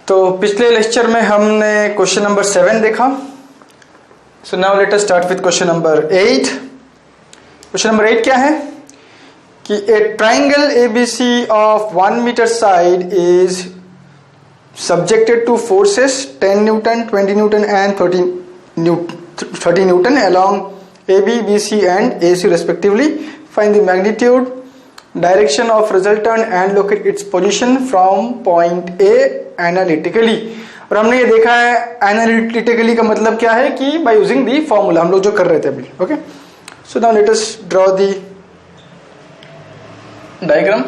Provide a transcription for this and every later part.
तो पिछले लेक्चर में हमने क्वेश्चन नंबर 7 देखा. So now let us start with question number 8. Question number 8 क्या है कि a triangle ABC of 1 metre side is subjected to forces 10 Newton, 20 Newton and 30 Newton along AB, BC and AC respectively. Find the magnitude, direction of resultant and locate its position from point A analytically. और हमने ये देखा है analytically का मतलब क्या है कि by using the formula हम लोग जो कर रहे थे अभी. Okay, so now let us draw the diagram.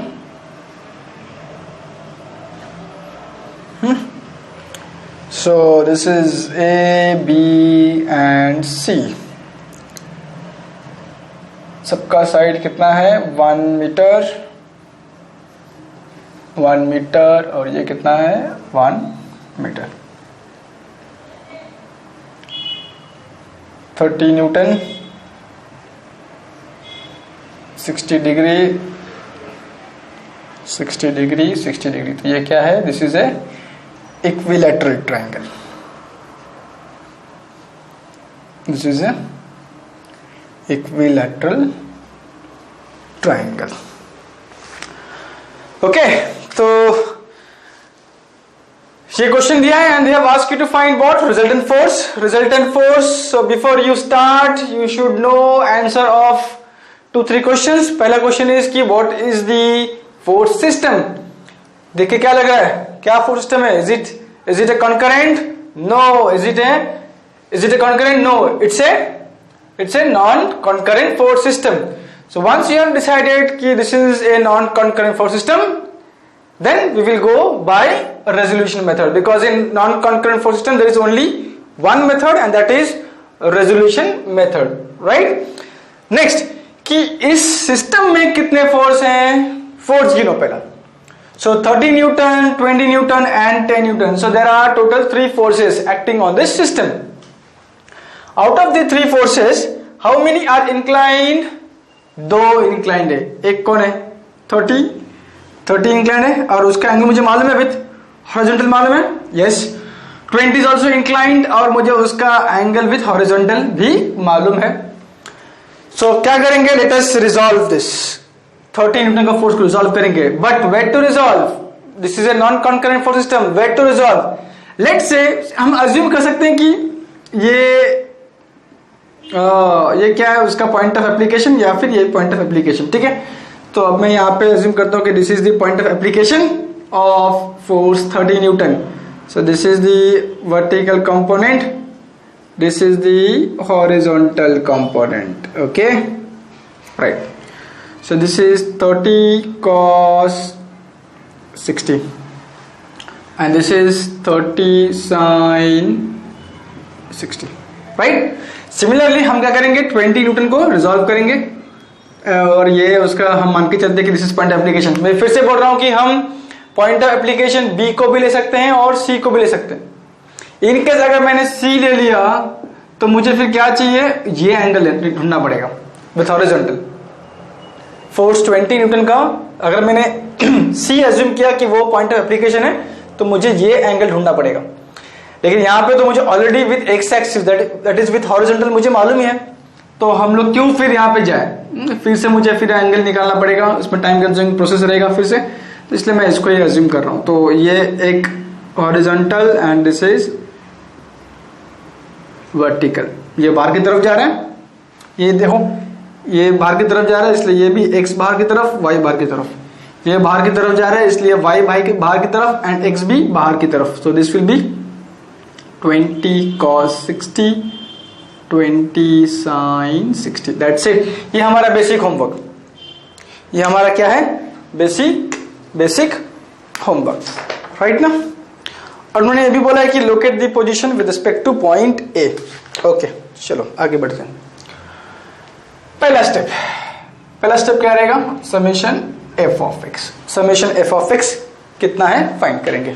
So this is A, B and C. सबका साइड कितना है 1 मीटर, 1 मीटर और ये कितना है 1 मीटर. 30 न्यूटन, 60 डिग्री, 60 डिग्री, 60 डिग्री. तो ये क्या है? This is a equilateral triangle. This is a equilateral triangle. Okay, तो ये क्वेश्चन दिया है and they have asked you to find what? Resultant force. Resultant force. So before you start, you should know answer of 2-3 questions. पहला question is कि what is the force system? देखिए क्या लग रहा है, क्या फोर्स सिस्टम है? Is it a concurrent? No. Is it a concurrent? No. It's a non-concurrent force system. So once you have decided कि this is a non-concurrent force system, then we will go by a resolution method, because in non-concurrent force system there is only one method and that is a resolution method, right? Next कि इस system में कितने force हैं? Force गिनो पहला. So 30 Newton, 20 Newton and 10 Newton. So there are total 3 forces acting on this system. Out of the 3 forces, how many are inclined? 2 inclined है. एक कौन है? 30 inclined है और उसका एंगल मुझे मालूम है विथ हॉरिजॉन्टल मालूम है. Yes. 20 is also inclined और मुझे उसका एंगल विथ हॉरिजॉन्टल भी मालूम है. So क्या करेंगे? Let us resolve this. 30 newton का फोर्स को रिजॉल्व करेंगे. But where to resolve? This is a non concurrent force system. Where to resolve? Let's say हम अज्यूम कर सकते हैं कि ये क्या है उसका पॉइंट ऑफ एप्लीकेशन या फिर ये पॉइंट ऑफ एप्लीकेशन. ठीक है, तो अब मैं यहाँ पे अज्यूम करता हूँ कि this is the point of application of force 30 Newton. So this is the vertical component, this is the horizontal component. Okay, right. So this is 30 cos 60 and this is 30 sin 60, right? Similarly हम क्या करेंगे? 20 Newton को resolve करेंगे और ये उसका हम मान के चलते हैं कि दिस इज पॉइंट एप्लीकेशन. मैं फिर से बोल रहा हूं कि हम पॉइंट ऑफ एप्लीकेशन B को भी ले सकते हैं और C को भी ले सकते हैं. इनकेस अगर मैंने C ले लिया तो मुझे फिर क्या चाहिए? ये एंगल ढूंढना पड़ेगा विथ हॉरिजॉन्टल. फोर्स 20 न्यूटन का अगर मैंने C अज्यूम किया कि वो पॉइंट ऑफ एप्लीकेशन है तो मुझे ये एंगल ढूंढना पड़ेगा. लेकिन यहाँ पे तो मुझे already with x axis that is with horizontal मुझे मालूम ही है. तो हम लोग क्यों फिर यहाँ पे जाए? फिर से मुझे फिर एंगल निकालना पड़ेगा, उसमें टाइम कंज्यूमिंग प्रोसेस रहेगा फिर से. तो इसलिए मैं इसको ही अज्यूम कर रहा हूँ. तो ये एक horizontal and this is vertical. ये बाहर की तरफ जा रहा है, ये देखो ये बाहर की तरफ जा रहा है इसलिए ये भी x बाहर की तरफ, y बाहर की तरफ. ये बाहर की तरफ जा रहा है इसलिए y बाहर की तरफ एंड x भी बाहर की तरफ. So this will be 20 cos 60, 20 sin 60. That's it. ये हमारा बेसिक होमवर्क. ये हमारा क्या है? बेसिक होमवर्क, राइट ना? और उन्होंने ये भी बोला है कि locate the position with respect two point A. Okay, चलो आगे बढ़ते हैं. पहला स्टेप क्या रहेगा? Summation f of x. Summation f of x कितना है फाइंड करेंगे.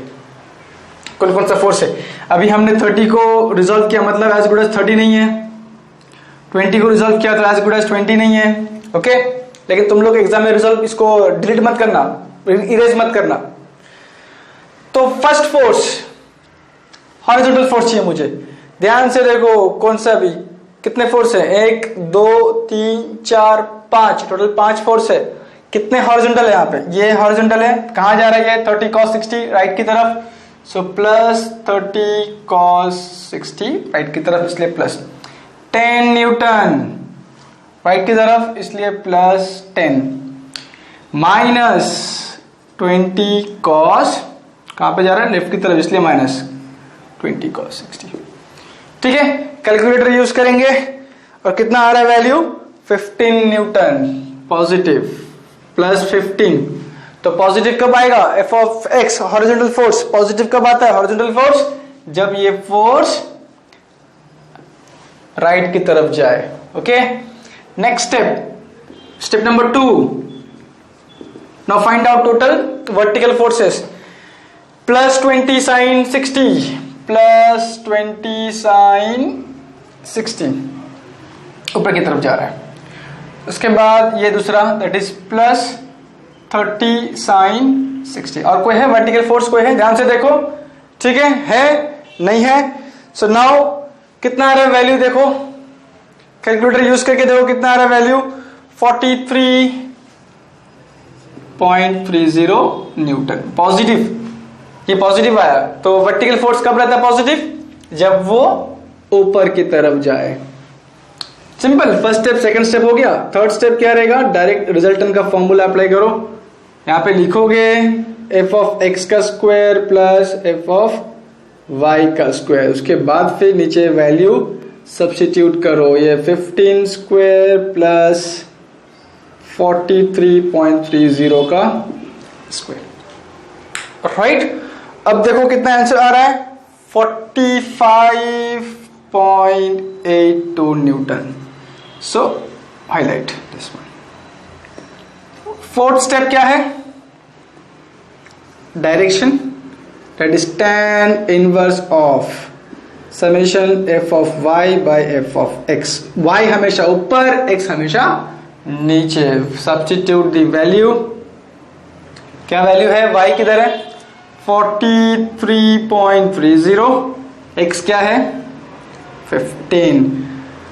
कौन सा फोर्स है? अभी हमने 30 को रिजॉल्व किया, मतलब एज गुड एज 30 नहीं है. 20 को रिजॉल्व किया तो एज गुड एज 20 नहीं है. ओके, लेकिन तुम लोग एग्जाम में रिजल्ट इसको डिलीट मत करना, इरेज मत करना. तो फर्स्ट फोर्स हॉरिजॉन्टल फोर्स चाहिए मुझे। ध्यान से देखो कौन सा भी, कितने फोर्स है, 1 2 3 4 5, टोटल 5 फोर्स है। कितने हॉरिजॉन्टल है यहाँ पे, ये हॉरिजॉन्टल है, कहाँ जा रहा है, 30 cos 60 राइट की तरफ, सो प्लस 30 cos 60 राइट की तरफ, इसलिए प्लस 10 न्यूटन राइट की तरफ, इसलिए प्लस 10 माइनस 20 cos, कहां पे जा रहा है, लेफ्ट की तरफ, इसलिए माइनस 20 cos 60। ठीक है, कैलकुलेटर यूज करेंगे और कितना आ रहा है वैल्यू, 15 न्यूटन पॉजिटिव प्लस 15। तो पॉजिटिव कब आएगा, F of x horizontal force positive कब आता है, हॉरिजॉन्टल फोर्स जब ये फोर्स राइट की तरफ जाए। Okay, next step number 2, now find out total vertical forces. Plus 20 sine 60 plus 20 sine 60 ऊपर की तरफ जा रहा है। उसके बाद ये दूसरा दैट इज प्लस 30 साइन 60। और कोई है वर्टिकल फोर्स, कोई है, ध्यान से देखो, ठीक है नहीं है। सो नाउ कितना आ रहा है वैल्यू, देखो कैलकुलेटर यूज करके देखो कितना आ रहा है वैल्यू, 43.30 न्यूटन पॉजिटिव। ये पॉजिटिव आया, तो वर्टिकल फोर्स कब रहता है पॉजिटिव, जब वो ऊपर की तरफ जाए। Simple, first step second step हो गया। थर्ड स्टेप क्या रहेगा, डायरेक्ट रिजल्टेंट का फॉर्मूला अप्लाई करो। यहां पे लिखोगे एफ ऑफ एक्स का square plus F of Y का स्क्वायर, उसके बाद फिर नीचे वैल्यू सब्स्टिट्यूट करो, ये 15 स्क्वायर प्लस 43.30 का स्क्वायर राइट। अब देखो कितना आंसर आ रहा है, 45.82 newton. So highlight this one. Fourth step क्या है, direction, that is tan inverse of summation F of Y by F of X. Y हमेशा ऊपर, एक्स हमेशा नीचे। सब्स्टिट्यूट द वैल्यू, क्या वैल्यू है, वाई किधर है, 43.30, एक्स क्या है 15।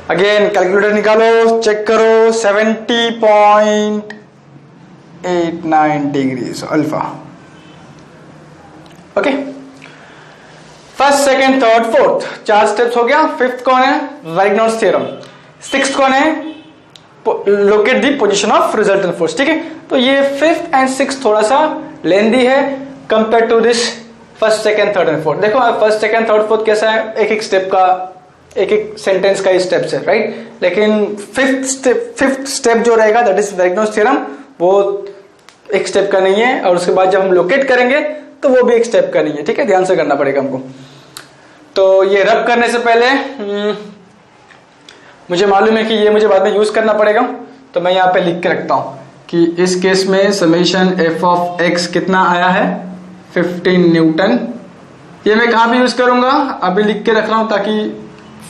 अगेन कैलकुलेटर निकालो, चेक करो, 70.89 degrees alpha. Okay, first second third fourth 4 steps हो गया। फिफ्थ कौन है, वैगनॉर्स थ्योरम। सिक्स्थ कौन है, locate the position of resultant force. ठीक है, तो ये फिफ्थ एंड सिक्स्थ थोड़ा सा लेंदी है compare to this first second third and fourth. देखो फर्स्ट सेकेंड थर्ड फोर्थ कैसा है, एक एक स्टेप का, एक एक सेंटेंस का स्टेप्स है राइट। लेकिन फिफ्थ स्टेप जो रहेगा दैट इज वैगनॉर्स थ्योरम, वो एक स्टेप का नहीं है, और उसके बाद जब हम लोकेट करेंगे तो वो भी एक स्टेप का नहीं है। ठीक है, ध्यान से करना पड़ेगा हमको। तो ये रब करने से पहले मुझे मालूम है कि ये मुझे बाद में यूज करना पड़ेगा, तो मैं यहाँ पे लिख के रखता हूं कि इस केस में समेशन एफ ऑफ एक्स कितना आया है, 15 न्यूटन। ये मैं कहां पे यूज करूंगा, अभी लिख के रख रहा हूं ताकि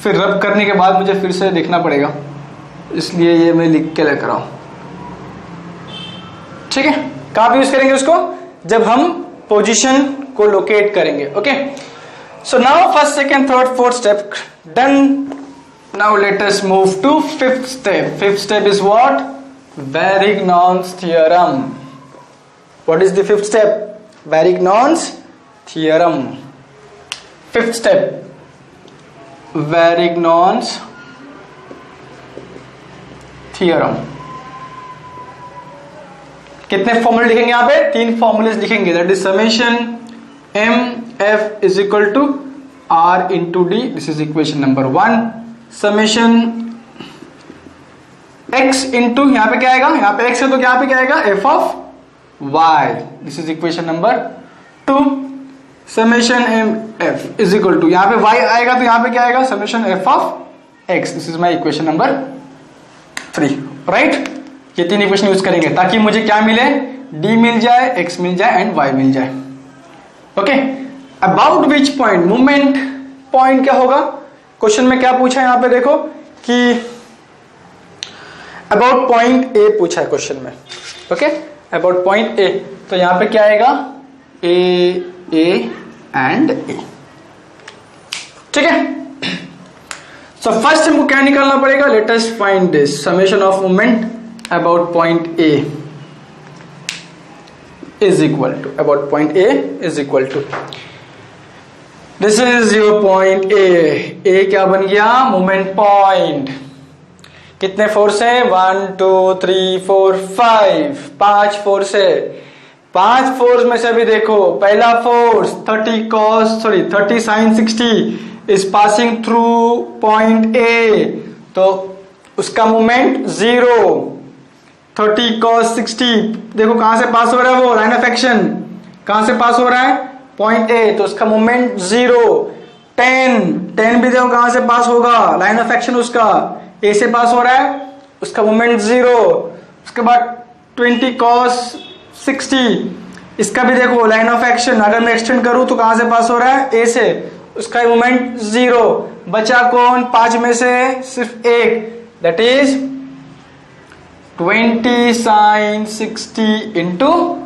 फिर रब करने के बाद मुझे फिर से देखना पड़ेगा, इसलिए ये मैं लिख के रख रहा हूं। ठीक है, कहां पे यूज करेंगे उसको, जब हम पोजीशन को लोकेट करेंगे। Okay, so now first second third fourth step done. Now let us move to fifth step. Fifth step is what, Varignon's theorem. What is the fifth step? Varignon's theorem. Fifth step, Varignon's theorem. कितने फॉर्मूले लिखेंगे यहाँ पे, 3 फॉर्मूले लिखेंगे, that is summation M F is equal to R into D, this is equation number 1। Summation x into, यहां पे क्या आएगा, यहां पे x है तो यहाँ पे क्या आएगा, f of y, this is equation number 2। Summation M F is equal to, यहां पे y आएगा तो यहां पे क्या आएगा, summation f of x, this is my equation number 3 right. ये 3 इक्वेशन यूज करेंगे ताकि मुझे क्या मिले, d मिल जाए, x मिल जाए एंड y मिल जाए। Okay, about which point, movement point क्या होगा, क्वेश्चन में क्या पूछा है यहाँ पे देखो कि अबाउट पॉइंट ए पूछा है क्वेश्चन में। ओके, अबाउट पॉइंट ए, तो यहां पे क्या आएगा, ए ए एंड ए। ठीक है। सो फर्स्ट हमको क्या निकालना पड़ेगा, let us find this summation of moment about point A is equal to, about point A is equal to, this is your point A क्या बन गया, मोमेंट पॉइंट। कितने फोर्स है, 1 2 3 4 5, 5 फोर्स है। 5 फोर्स में से अभी देखो, पहला force 30 sin 60 is passing through point A, तो उसका मोमेंट 0। 30 cos 60 देखो कहां से पास हो रहा है, वो लाइन ऑफ एक्शन कहां से पास हो रहा है, पॉइंट ए, तो उसका मोमेंट 0। 10 भी देखो कहां से पास होगा, लाइन ऑफ एक्शन उसका ए से पास हो रहा है, उसका मोमेंट 0। उसके बाद 20 cos 60 इसका भी देखो लाइन ऑफ एक्शन, अगर मैं एक्सटेंड करूं तो कहां से पास हो रहा है, ए से, उसका मोमेंट 0। बचा कौन, 5 में से सिर्फ एक, दैट इज 20 sin 60 इंटू,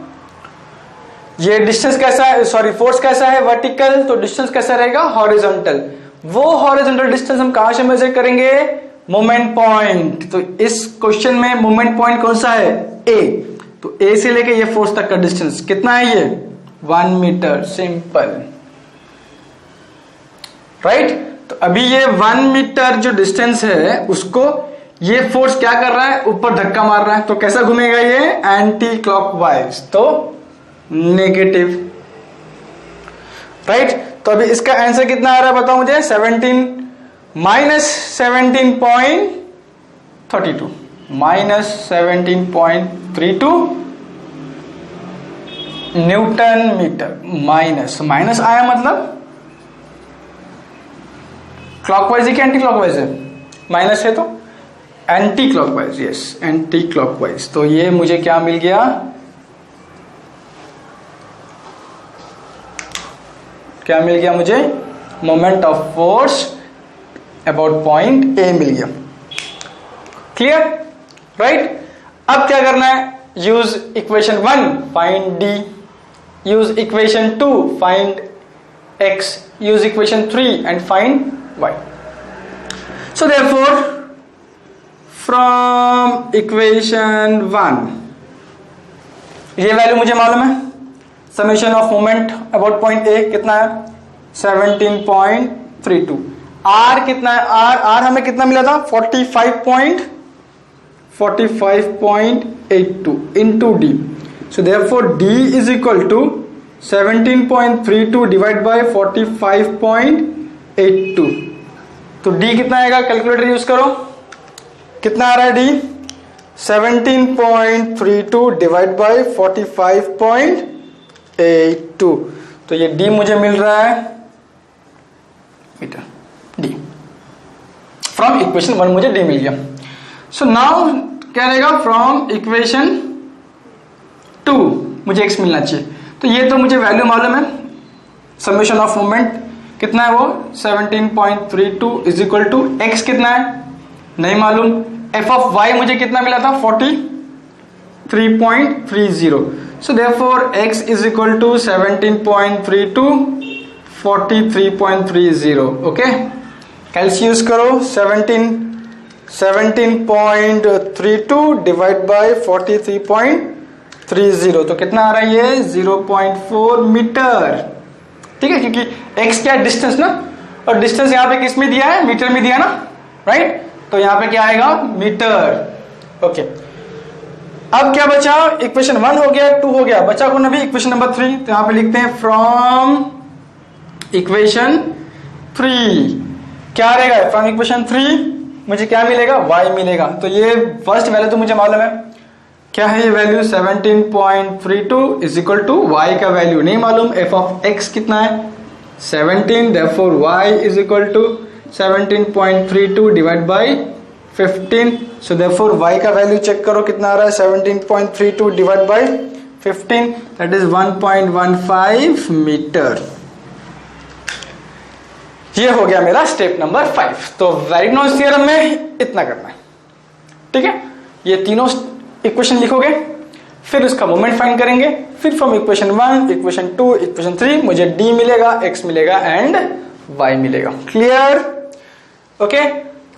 ये डिस्टेंस कैसा है, सॉरी फोर्स कैसा है, वर्टिकल, तो डिस्टेंस कैसा रहेगा, हॉरिजॉन्टल। वो हॉरिजॉन्टल डिस्टेंस हम कहां से मेजर करेंगे, मोमेंट पॉइंट। तो इस क्वेश्चन में मोमेंट पॉइंट कौन सा है, ए, तो ए से लेके ये फोर्स तक का डिस्टेंस कितना है, ये 1 मीटर, सिंपल, राइट। तो अभी ये 1 मीटर जो डिस्टेंस है उसको ये फोर्स क्या कर रहा है, ऊपर धक्का मार रहा है, तो कैसा घूमेगा ये, एंटी क्लॉकवाइज, तो नेगेटिव, राइट। तो अभी इसका आंसर कितना आ रहा है बताओ मुझे, 17 minus 17.32 minus 17.32 newton metre. Minus आया मतलब क्लॉकवाइज है कि एंटी क्लॉकवाइज है, माइनस है तो anti clockwise, yes anti clockwise. तो ये मुझे क्या मिल गया, क्या मिल गया मुझे, moment of force about point A मिल गया। Clear, right. अब क्या करना है, use equation 1 find D, use equation 2 find X, use equation 3 and find Y. So therefore from equation 1 ये वैल्यू मुझे मालूम है, summation of moment about point A कितना है, 17.32। आर कितना है, आर हमें कितना मिला था, 45.82 into D. So therefore D is equal to 17.32 divide by 45.82। तो डी कितना आएगा, कैलकुलेटर यूज करो, कितना आ रहा है डी, 17.32 डिवाइड बाय 45.82। तो ये डी मुझे मिल रहा है मीटर, डी फ्रॉम इक्वेशन 1 मुझे डी मिल गया। सो नाउ क्या रहेगा, फ्रॉम इक्वेशन 2 मुझे एक्स मिलना चाहिए। तो ये तो मुझे वैल्यू मालूम है, समेशन ऑफ मोमेंट कितना है वो 17.32 इज इक्वल टू एक्स कितना है नहीं मालूम, एफ ऑफ वाई मुझे कितना मिला था 43.30। So therefore X is equal to 17.32 43.30। Okay, calci use करो, 17.32 डिवाइड बाय 43.30, तो कितना आ रहा है ये 0.4 मीटर। ठीक है, क्योंकि x क्या डिस्टेंस ना, और डिस्टेंस यहाँ पे किस में दिया है, मीटर में दिया ना, राइट। तो यहाँ पे क्या आएगा, मीटर। ओके, अब क्या बचा, इक्वेशन 1 हो गया, 2 हो गया, बचा कौन अभी, इक्वेशन नंबर 3। तो यहाँ पे लिखते हैं फ्रॉम इक्वेशन 3 क्या रहेगा, फ्रॉम इक्वेशन 3 मुझे क्या मिलेगा, y मिलेगा। तो ये फर्स्ट वैल्यू तो मुझे मालूम है, क्या है ये value 17.32 is equal to y का वैल्यू नहीं मालूम, f ऑफ x कितना है 17, therefore y is equal to 17.32 divide by 15। So therefore y का वैल्यू चेक करो कितना आ रहा है, 17.32 divide by 15, that is 1.15 metre. ये हो गया मेरा स्टेप नंबर 5। तो वैरिग्नॉस थ्योरम में इतना करना है, ठीक है। ये तीनों इक्वेशन लिखोगे, फिर उसका मोमेंट फाइंड करेंगे, फिर फ्रॉम इक्वेशन 1, इक्वेशन 2, इक्वेशन 3 मुझे d मिलेगा, x मिलेगा एंड y मिलेगा। क्लियर? ओके,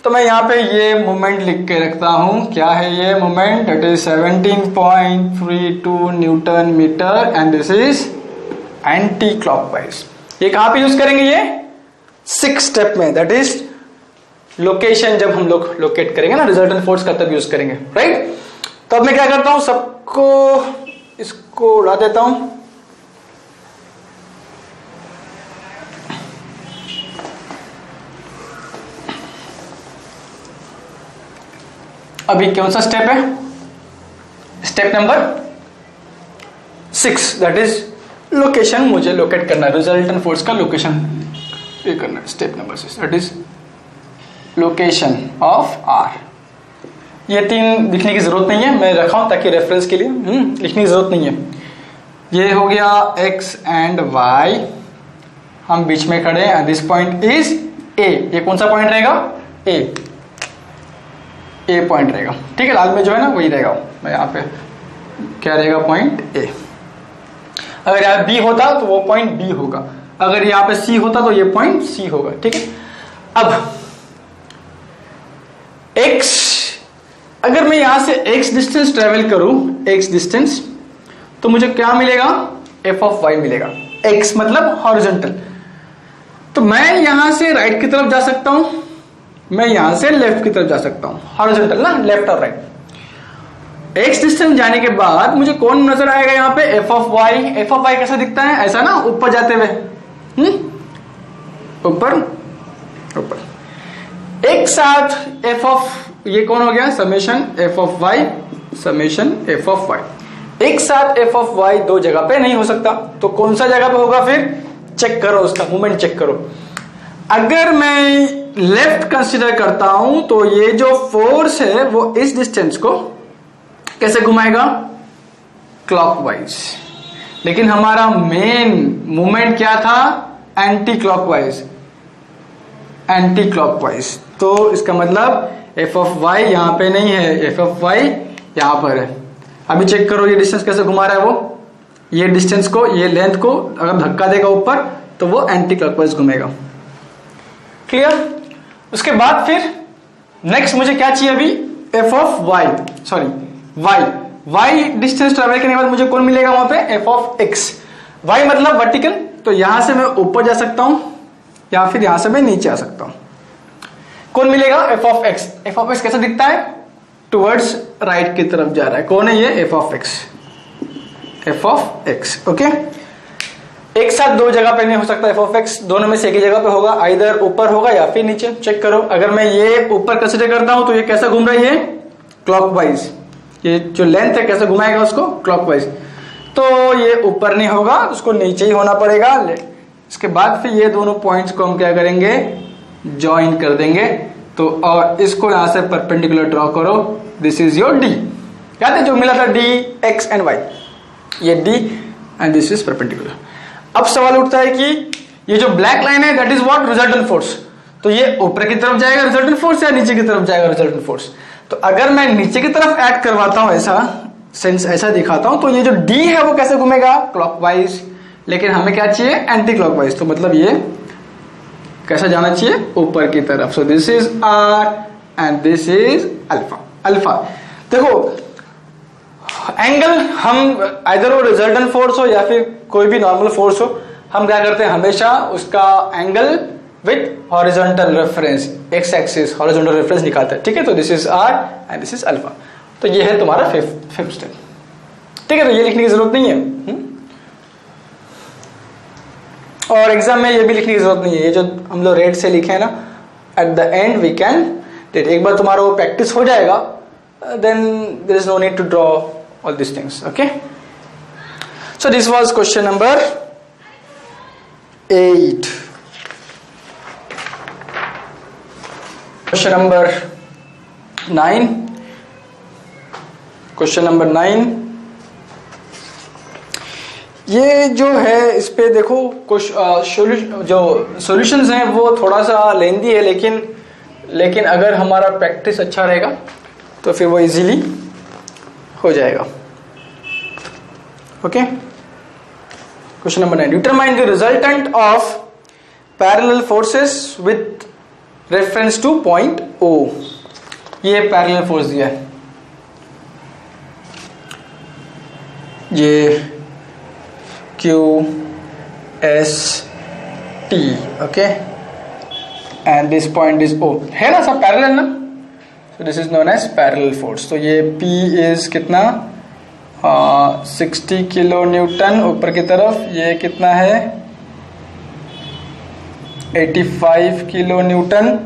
तो मैं यहाँ पे ये मोमेंट लिख के रखता हूं। क्या है ये moment? That is 17.32 newton metre and this is anti clockwise. ये कहां पे यूज करेंगे? ये 6 स्टेप में, दैट इज लोकेशन जब हम लोग लोकेट करेंगे ना रिजल्टेंट फोर्स का, तब यूज करेंगे, राइट? तो अब मैं क्या करता हूं, सबको इसको उड़ा देता हूं। अभी कौन सा स्टेप है? Step number 6, that is location. मुझे लोकेट करना है रिजल्टेंट फोर्स का लोकेशन ये करना है। Step number 6 that is location of R. ये 3 लिखने की जरूरत नहीं है, मैं रखा हूं ताकि रेफरेंस के लिए, लिखने की जरूरत नहीं है। ये हो गया x एंड y, हम बीच में खड़े हैं। This point is a। ये कौन सा पॉइंट रहेगा? a पॉइंट रहेगा, ठीक है। लाल में जो है ना वही रहेगा। मैं यहाँ पे क्या रहेगा? Point a। अगर यहाँ b होता तो वो पॉइंट b होगा, अगर यहाँ पे c होता तो ये पॉइंट c होगा, ठीक है। अब x, अगर मैं यहां से x डिस्टेंस ट्रेवल करूं, x डिस्टेंस, तो मुझे क्या मिलेगा? f ऑफ y मिलेगा। x मतलब हॉरिजॉन्टल। तो मैं यहां से राइट की तरफ जा सकता हूं, मैं यहां से लेफ्ट की तरफ जा सकता हूं, हॉरिजॉन्टल ना, लेफ्ट और राइट। x डिस्टेंस जाने के बाद मुझे कौन नजर आएगा यहाँ पे? f of y। f of y कैसा दिखता है? ऐसा ना, ऊपर जाते हुए, ऊपर ऊपर। एक साथ f ऑफ, ये कौन हो गया? Summation f of y, summation f of y। एक साथ f ऑफ y 2 जगह पे नहीं हो सकता, तो कौन सा जगह पे होगा? फिर चेक करो, उसका मूवमेंट चेक करो। अगर मैं लेफ्ट कंसीडर करता हूं तो ये जो फोर्स है वो इस डिस्टेंस को कैसे घुमाएगा? क्लॉकवाइज। लेकिन हमारा मेन मूवमेंट क्या था? Anti clockwise, anti clockwise. तो इसका मतलब f ऑफ y यहां पे नहीं है, f ऑफ y यहां पर है। अभी चेक करो ये डिस्टेंस कैसे घुमा रहा है वो। ये डिस्टेंस को, ये लेंथ को अगर धक्का देगा ऊपर तो वो एंटी क्लॉकवाइज घूमेगा। क्लियर? उसके बाद फिर नेक्स्ट मुझे क्या चाहिए अभी? f of y, sorry y distance travel करने के बाद मुझे कौन मिलेगा वहां पे? f of x। y मतलब वर्टिकल, तो यहां से मैं ऊपर जा सकता हूं या फिर यहां से मैं नीचे आ सकता हूं। कौन मिलेगा? f of x। f of x कैसा दिखता है? टुवर्ड्स राइट की तरफ जा रहा है। कौन है ये? f of x, f of x। Okay, एक साथ 2 जगह पे नहीं हो सकता f ऑफ x, दोनों में से एक ही जगह पे होगा, आइदर ऊपर होगा या फिर नीचे। चेक करो, अगर मैं ये ऊपर कंसीडर करता हूं तो ये कैसा घूम रहा है? ये क्लॉकवाइज। ये जो लेंथ है कैसे घुमाएगा उसको? क्लॉकवाइज। तो ये ऊपर नहीं होगा, उसको नीचे ही होना पड़ेगा। इसके बाद फिर ये दोनों पॉइंट्स को हम क्या करेंगे? ज्वाइन कर देंगे। तो और इसको यहां से परपेंडिकुलर ड्रॉ करो। This is your D. याद है जो मिला था d, x एंड y, ये d and this is perpendicular. अब सवाल उठता है कि ये जो ब्लैक लाइन है that is what? Resultant force. तो ये ऊपर की तरफ जाएगा रिजल्टेंट फोर्स या नीचे की तरफ जाएगा रिजल्टेंट फोर्स? तो अगर मैं नीचे की तरफ ऐड करवाता हूं, ऐसा सेंस ऐसा दिखाता हूं, तो ये जो d है वो कैसे घूमेगा? क्लॉकवाइज। लेकिन हमें क्या चाहिए? Anti clockwise. तो मतलब ये कैसा जाना चाहिए? ऊपर की तरफ। सो this is r and this is alpha. Alpha देखो, एंगल हम आइदर वो रिजल्टेंट फोर्स हो या फिर कोई भी नॉर्मल फोर्स हो, हम क्या करते हैं? हमेशा उसका angle with horizontal reference, x axis horizontal reference निकालते हैं, ठीक है। तो this is r and this is alpha. तो ये है तुम्हारा फिफ्थ स्टेप, ठीक है। तो ये लिखने की जरूरत नहीं है, और एग्जाम में ये भी लिखने की जरूरत नहीं है। ये जो हम लोग रेट से लिखे हैं ना, at the end we can date. एक बार तुम्हारा वो प्रैक्टिस हो जाएगा, then there is no need to draw all this things, okay. So this was question number 8. Question number 9. Question number 9 ये जो है, इस पे देखो जो सॉल्यूशंस हैं वो थोड़ा सा लेंदी है, लेकिन अगर हमारा प्रैक्टिस अच्छा रहेगा तो फिर वो इजीली हो जाएगा, okay. Question number 9. Determine the resultant of parallel forces with reference to point O। ये पैरेलल फोर्स दिया है, ये QST, okay, and this point is O, है ना सब पैरेलल ना, so this is known as parallel force. तो ये P इज कितना 60 किलो न्यूटन ऊपर की तरफ, ये कितना है 85 किलो न्यूटन,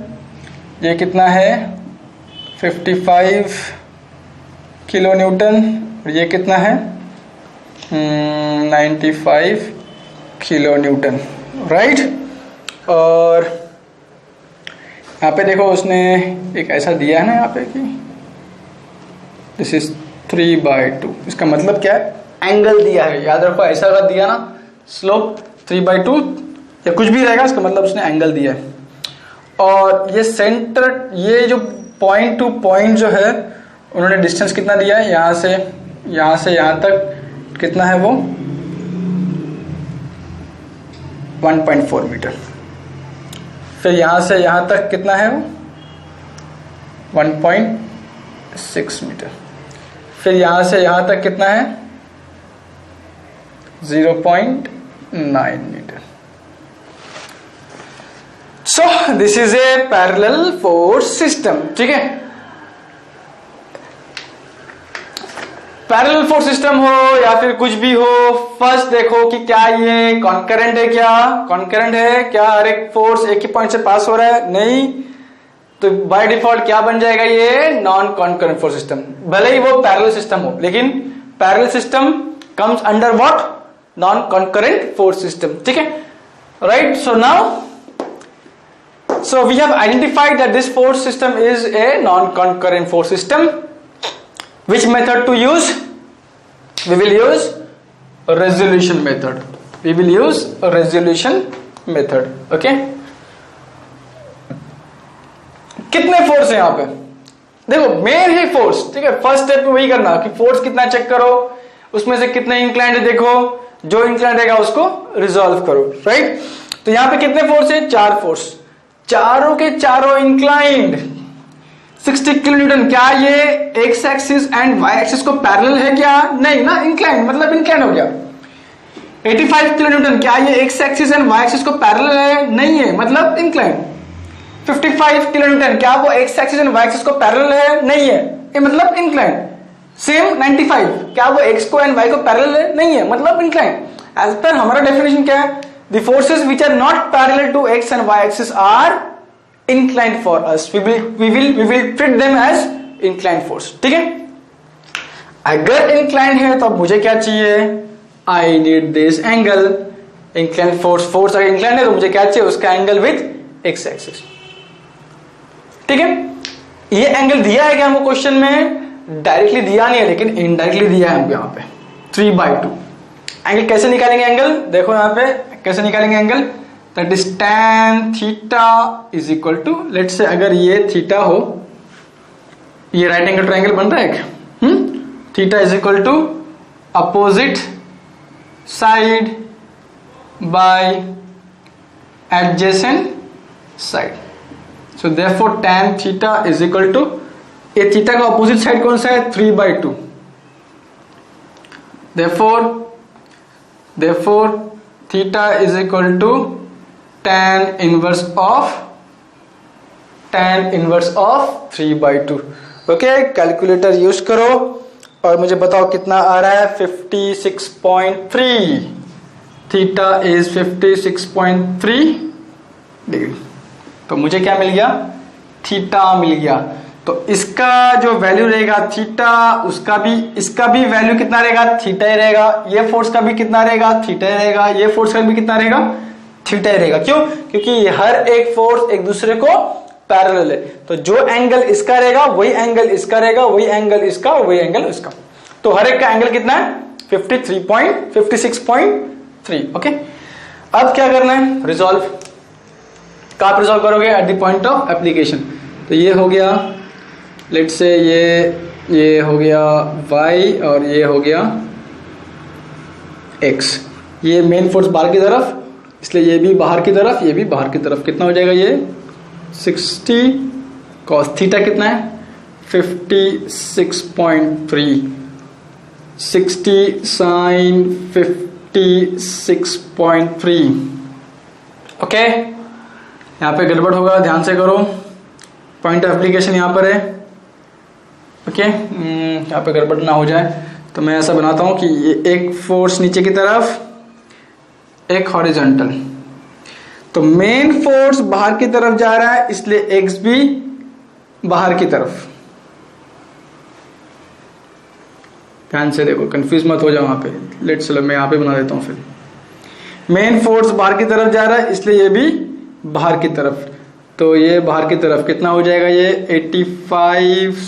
ये कितना है 55 किलो न्यूटन, और ये कितना है 95 किलो न्यूटन, राइट। और यहाँ पे देखो उसने एक ऐसा दिया है ना यहाँ पे कि दिस इज 3/2, इसका मतलब क्या है, एंगल दिया है, याद रखो ऐसा अगर दिया ना स्लोप 3/2 या कुछ भी रहेगा, इसका मतलब उसने एंगल दिया है। और ये सेंटर, ये जो पॉइंट टू पॉइंट जो है उन्होंने डिस्टेंस कितना दिया है, यहाँ से यहाँ तक कितना है वो 1.4 मीटर, फिर यहाँ से यहाँ तक कितना है वो 1.6 मीटर, फिर यहाँ से यहाँ तक कितना है 0.9 metre. So this is a parallel force system, ठीक है। पैरेलल फोर्स सिस्टम हो या फिर कुछ भी हो, फर्स्ट देखो कि क्या ये कॉन्करेंट है, क्या कॉन्करेंट है, क्या हर एक फोर्स एक ही पॉइंट से पास हो रहा है, नहीं, तो बाय डिफॉल्ट क्या बन जाएगा, ये नॉन कॉन्करेंट फोर्स सिस्टम। भले ही वो पैरेलल सिस्टम हो, लेकिन parallel system comes under what, non concurrent force system, ठीक है, right. So now so we have identified that this force system is a non-concurrent force system. Which method to use? We will use a resolution method. We will use a resolution method. Okay? कितने force है यहाँ पे, देखो main है force, ठीक है। First step में वही करना कि फोर्स कितना चेक करो, उसमें से कितने इंक्लाइंड है देखो, जो इंक्लाइंड रहेगा उसको रिजॉल्व करो, राइट। तो यहाँ पे कितने फोर्स है, 4 फोर्स, चारों के चारों इंक्लाइंड 60 किलो न्यूटन। क्या ये X axis and Y axis को पैरेलल है क्या, नहीं ना, इंक्लाइंड मतलब इंक्लाइंड हो गया। 85 किलो न्यूटन, क्या ये X axis and Y axis को पैरेलल है, नहीं है, मतलब इंक्लाइंड। 55 किलो न्यूटन, क्या वो X axis and Y axis को पैरेलल है, नहीं है, ये मतलब इंक्लाइंड। सेम 95, क्या वो एक्स को एंड वाई को पैरेलल है, नहीं है, मतलब इंक्लाइंड। एज पर हमारा डेफिनेशन क्या है, the forces which are not parallel to x and y axis are inclined for us. We will treat them as inclined force, ठीक है। अगर inclined है तो मुझे क्या चाहिए, I need this angle, inclined force अगर inclined है तो मुझे क्या चाहिए, उसका एंगल विथ x axis, ठीक है। ये एंगल दिया है क्या हमको क्वेश्चन में, डायरेक्टली दिया नहीं है लेकिन इनडायरेक्टली दिया है हमको यहाँ पे 3/2। एंगल कैसे निकालेंगे, एंगल देखो यहाँ पे कैसे निकालेंगे angle, that is tan theta is equal to, let's say अगर ये थीटा हो, ये राइट एंगल ट्रायंगल बन रहा है, theta is equal to opposite side by adjacent side. So therefore tan theta is equal to, ये थीटा का opposite side कौन सा है, 3/2। Therefore theta is equal to tan inverse of 3/2। Okay, calculator use करो और मुझे बताओ कितना आ रहा है, 56.3। थीटा इज 56.3 डिग्री, तो मुझे क्या मिल गया, थीटा मिल गया। तो इसका जो वैल्यू रहेगा थीटा, उसका भी, इसका भी वैल्यू कितना रहेगा, थीटा ही रहेगा। ये फोर्स का भी कितना रहेगा, थीटा ही रहेगा। ये फोर्स का भी कितना रहेगा, थीटा ही रहेगा। क्यों, क्योंकि हर एक फोर्स एक दूसरे को पैरेलल है। तो जो एंगल इसका रहेगा वही एंगल इसका रहेगा, वही एंगल इसका, वही एंगल इसका। तो हर एक का एंगल कितना है, 56.3। ओके, अब क्या करना है, रिजॉल्व। कहां पर रिजॉल्व करोगे, at the point of application. तो ये हो गया, लेट्स से ये हो गया y और ये हो गया x। ये मेन फोर्स बाहर की तरफ इसलिए ये भी बाहर की तरफ, ये भी बाहर की तरफ। कितना हो जाएगा ये 60 कॉस थीटा कितना है 56.3, 60 साइन 56.3। ओके, यहाँ पे गड़बड़ होगा, ध्यान से करो, पॉइंट ऑफ एप्लीकेशन यहाँ पर है। ओके, यहाँ पे गड़बड़ ना हो जाए तो मैं ऐसा बनाता हूं कि ये एक फोर्स नीचे की तरफ, एक हॉरिजॉन्टल। तो मेन फोर्स बाहर की तरफ जा रहा है, इसलिए एक्स भी बाहर की तरफ। ध्यान से देखो, कंफ्यूज मत हो जाओ वहां पे। लेट चलो मैं यहाँ पे बना देता हूं। फिर मेन फोर्स बाहर की तरफ जा रहा है, इसलिए ये भी बाहर की तरफ। तो ये बाहर की तरफ कितना हो जाएगा, ये 85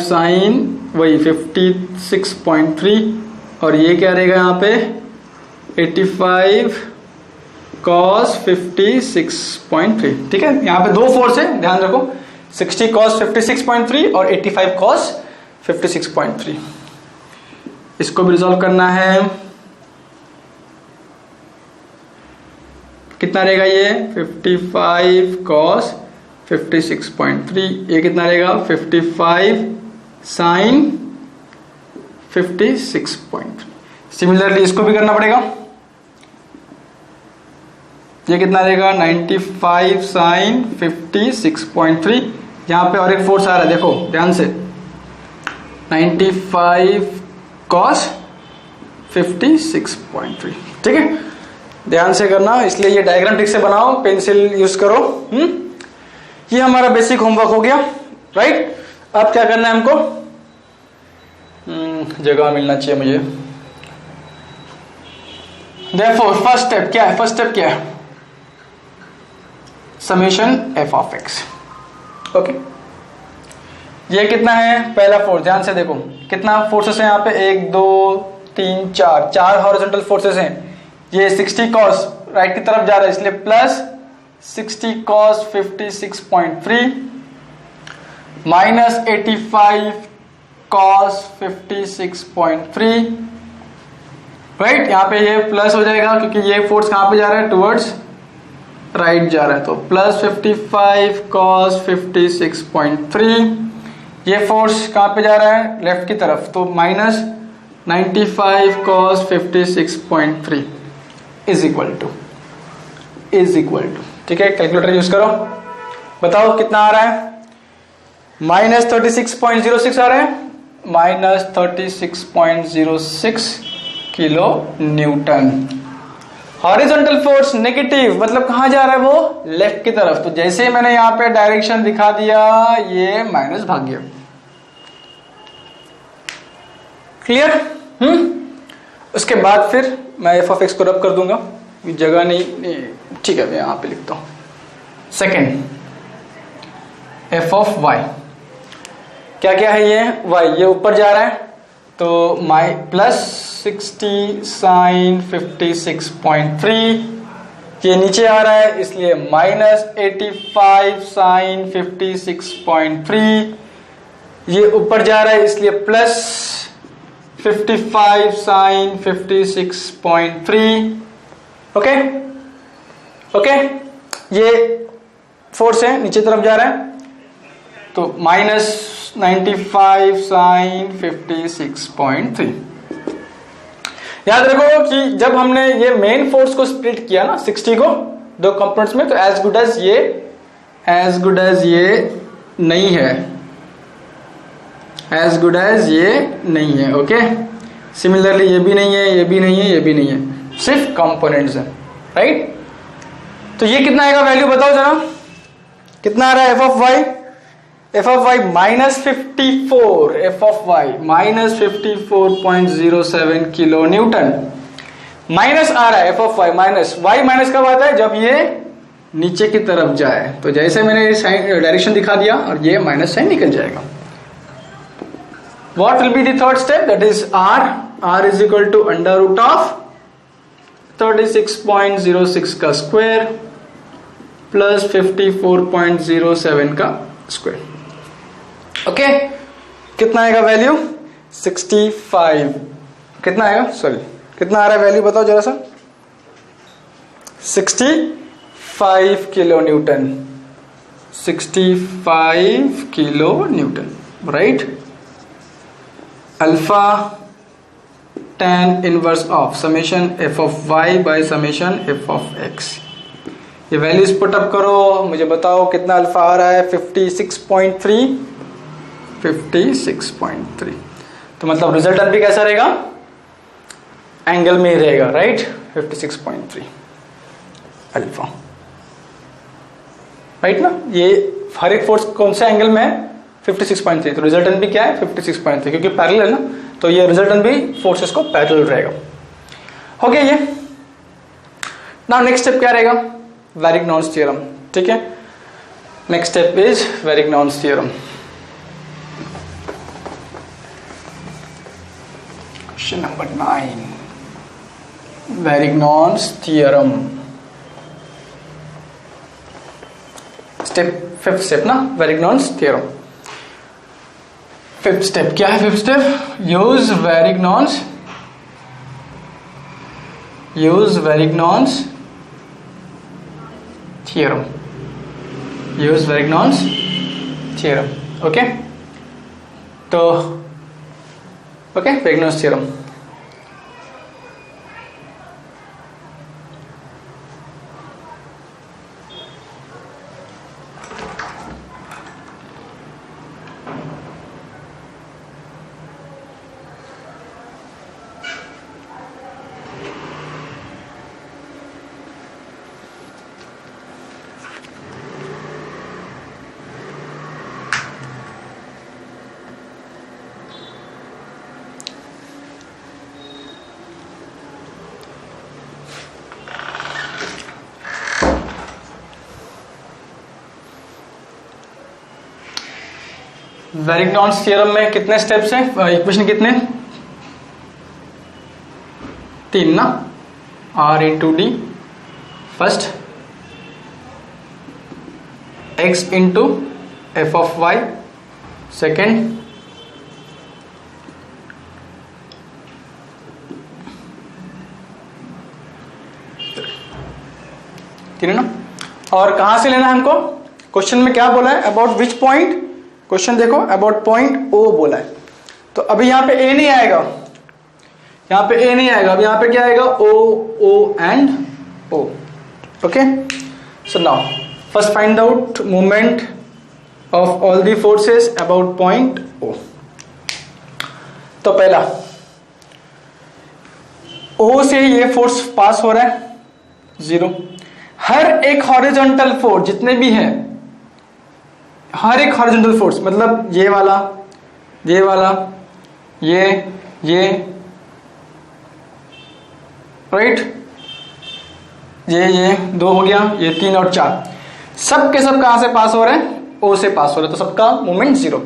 साइन वही 56.3, और ये क्या रहेगा यहाँ पे 85 कॉस 56.3। ठीक है, यहाँ पे दो फोर्स है, ध्यान रखो, 60 कॉस 56.3 और 85 कॉस 56.3। इसको भी रिजॉल्व करना है। कितना रहेगा ये 55 कॉस 56.3, ये कितना रहेगा 55 साइन 56.3। सिमिलरली इसको भी करना पड़ेगा। ये कितना रहेगा 95 साइन 56.3। यहां पे और एक फोर्स आ रहा है, देखो ध्यान से, 95 कॉस 56.3। ठीक है, ध्यान से करना, इसलिए ये डायग्राम ठीक से बनाओ, पेंसिल यूज करो। ये हमारा बेसिक होमवर्क हो गया, राइट। अब क्या करना है हमको, जगह मिलना चाहिए मुझे। Therefore, फर्स्ट स्टेप क्या है, फर्स्ट स्टेप क्या है, summation F of x. Okay, ये कितना है, पहला फोर्स, ध्यान से देखो कितना फोर्सेस है यहाँ पे, 1 2 3 4, 4 हॉरिजॉन्टल फोर्सेस हैं। ये 60 कॉस राइट की तरफ जा रहा है, इसलिए plus 60 cos 56.3 minus 85 cos 56.3, right. यहाँ पे ये प्लस हो जाएगा क्योंकि ये फोर्स कहां पे जा रहा है, टुवर्ड्स राइट जा रहा है, तो प्लस 55 कॉस 56.3। ये फोर्स कहां पे जा रहा है, लेफ्ट की तरफ, तो minus 95 cos 56.3 is equal to, ठीक है, कैलकुलेटर यूज करो, बताओ कितना आ रहा है, माइनस 36.06 आ रहा है, minus 36.06 kilo Newton. Horizontal force negative, मतलब कहां जा रहा है वो, लेफ्ट की तरफ। तो जैसे मैंने यहां पे डायरेक्शन दिखा दिया, ये माइनस भाग गया। क्लियर? उसके बाद फिर मैं एफ ऑफ एक्स को रब कर दूंगा, जगह नहीं, ठीक है, मैं यहां पे लिखता हूं। सेकेंड, एफ ऑफ वाई, क्या क्या है ये, वाई ये ऊपर जा रहा है, तो माई प्लस 60 साइन 56.3, ये नीचे आ रहा है इसलिए माइनस 85 साइन 56.3, ये ऊपर जा रहा है इसलिए प्लस 55 साइन 56.3। ओके ओके, ये फोर्स है नीचे तरफ जा रहा है, तो माइनस 95 साइन 56.3। याद रखो कि जब हमने ये मेन फोर्स को स्प्लिट किया ना 60 को दो कंपोनेंट्स में, तो एज गुड एज ये नहीं है, एज गुड एज ये नहीं है। ओके, सिमिलरली ये भी नहीं है, ये भी नहीं है, ये भी नहीं है, सिर्फ कंपोनेंट्स है, राइट। तो ये कितना आएगा वैल्यू बताओ जरा, कितना आ रहा है F of Y, F of Y minus 54, F of Y minus 54.07 kilonewton. Minus आ रहा है F of Y minus, Y minus कब आता है, जब ये नीचे की तरफ जाए, तो जैसे मैंने डायरेक्शन दिखा दिया और ये माइनस साइन निकल जाएगा। What will be the third step, that is r is equal to under root of 36.06 का स्क्वायर प्लस 54.07 का स्क्वायर। ओके, कितना आएगा वैल्यू 65, कितना आएगा, सॉरी कितना आ रहा है वैल्यू बताओ जरा सा। 65 kilo newton, 65 kilo newton, right. Alpha tan inverse of summation F of Y by summation F of x. ये वैल्यूज पुटअप करो, मुझे बताओ कितना अल्फा आ रहा है। 56.3, 56.3। तो मतलब रिजल्टेंट भी कैसा रहेगा, एंगल में ही रहेगा, राइट। 56.3 अल्फा, राइट ना। ये हर एक फोर्स कौन से एंगल में है, 56.3। तो रिजल्टेंट भी क्या है, 56.3, क्योंकि पैरेलल है ना, तो ये रिजल्टेंट भी फोर्सेस को पैरेलल रहेगा। हो गया ये। नाउ नेक्स्ट स्टेप क्या रहेगा, वैरिग्नॉन्स थ्योरम, ठीक है। Next step is Varignon's theorem. Question number 9, Varignon's theorem. Step, fifth step ना, वैरिग्नॉन्स थ्योरम। फिफ्थ स्टेप क्या है, fifth step, use Varignon's theorem, use Varignon's theorem. Okay, तो okay, Varignon's theorem. Varignon's theorem में कितने steps हैं, equation कितने, 3 ना। R into D first, x into F of Y second, ठीक है ना। और कहां से लेना है हमको, क्वेश्चन में क्या बोला है, अबाउट विच पॉइंट, क्वेश्चन देखो अबाउट पॉइंट ओ बोला है। तो अभी यहां पे ए नहीं आएगा, यहां पे ए नहीं आएगा, अब यहां पे क्या आएगा, O, O and O. Okay, so now first find out movement of all the forces about point O. तो पहला, ओ से ये फोर्स पास हो रहा है 0। हर एक हॉरिजॉन्टल फोर्स जितने भी हैं, हर एक हॉरिजॉन्टल फोर्स मतलब ये वाला, ये वाला, ये राइट, ये 2 हो गया, ये 3 और 4, सब के सब कहां से पास हो रहे हैं, ओ से पास हो रहे हैं, तो सबका मूवमेंट 0।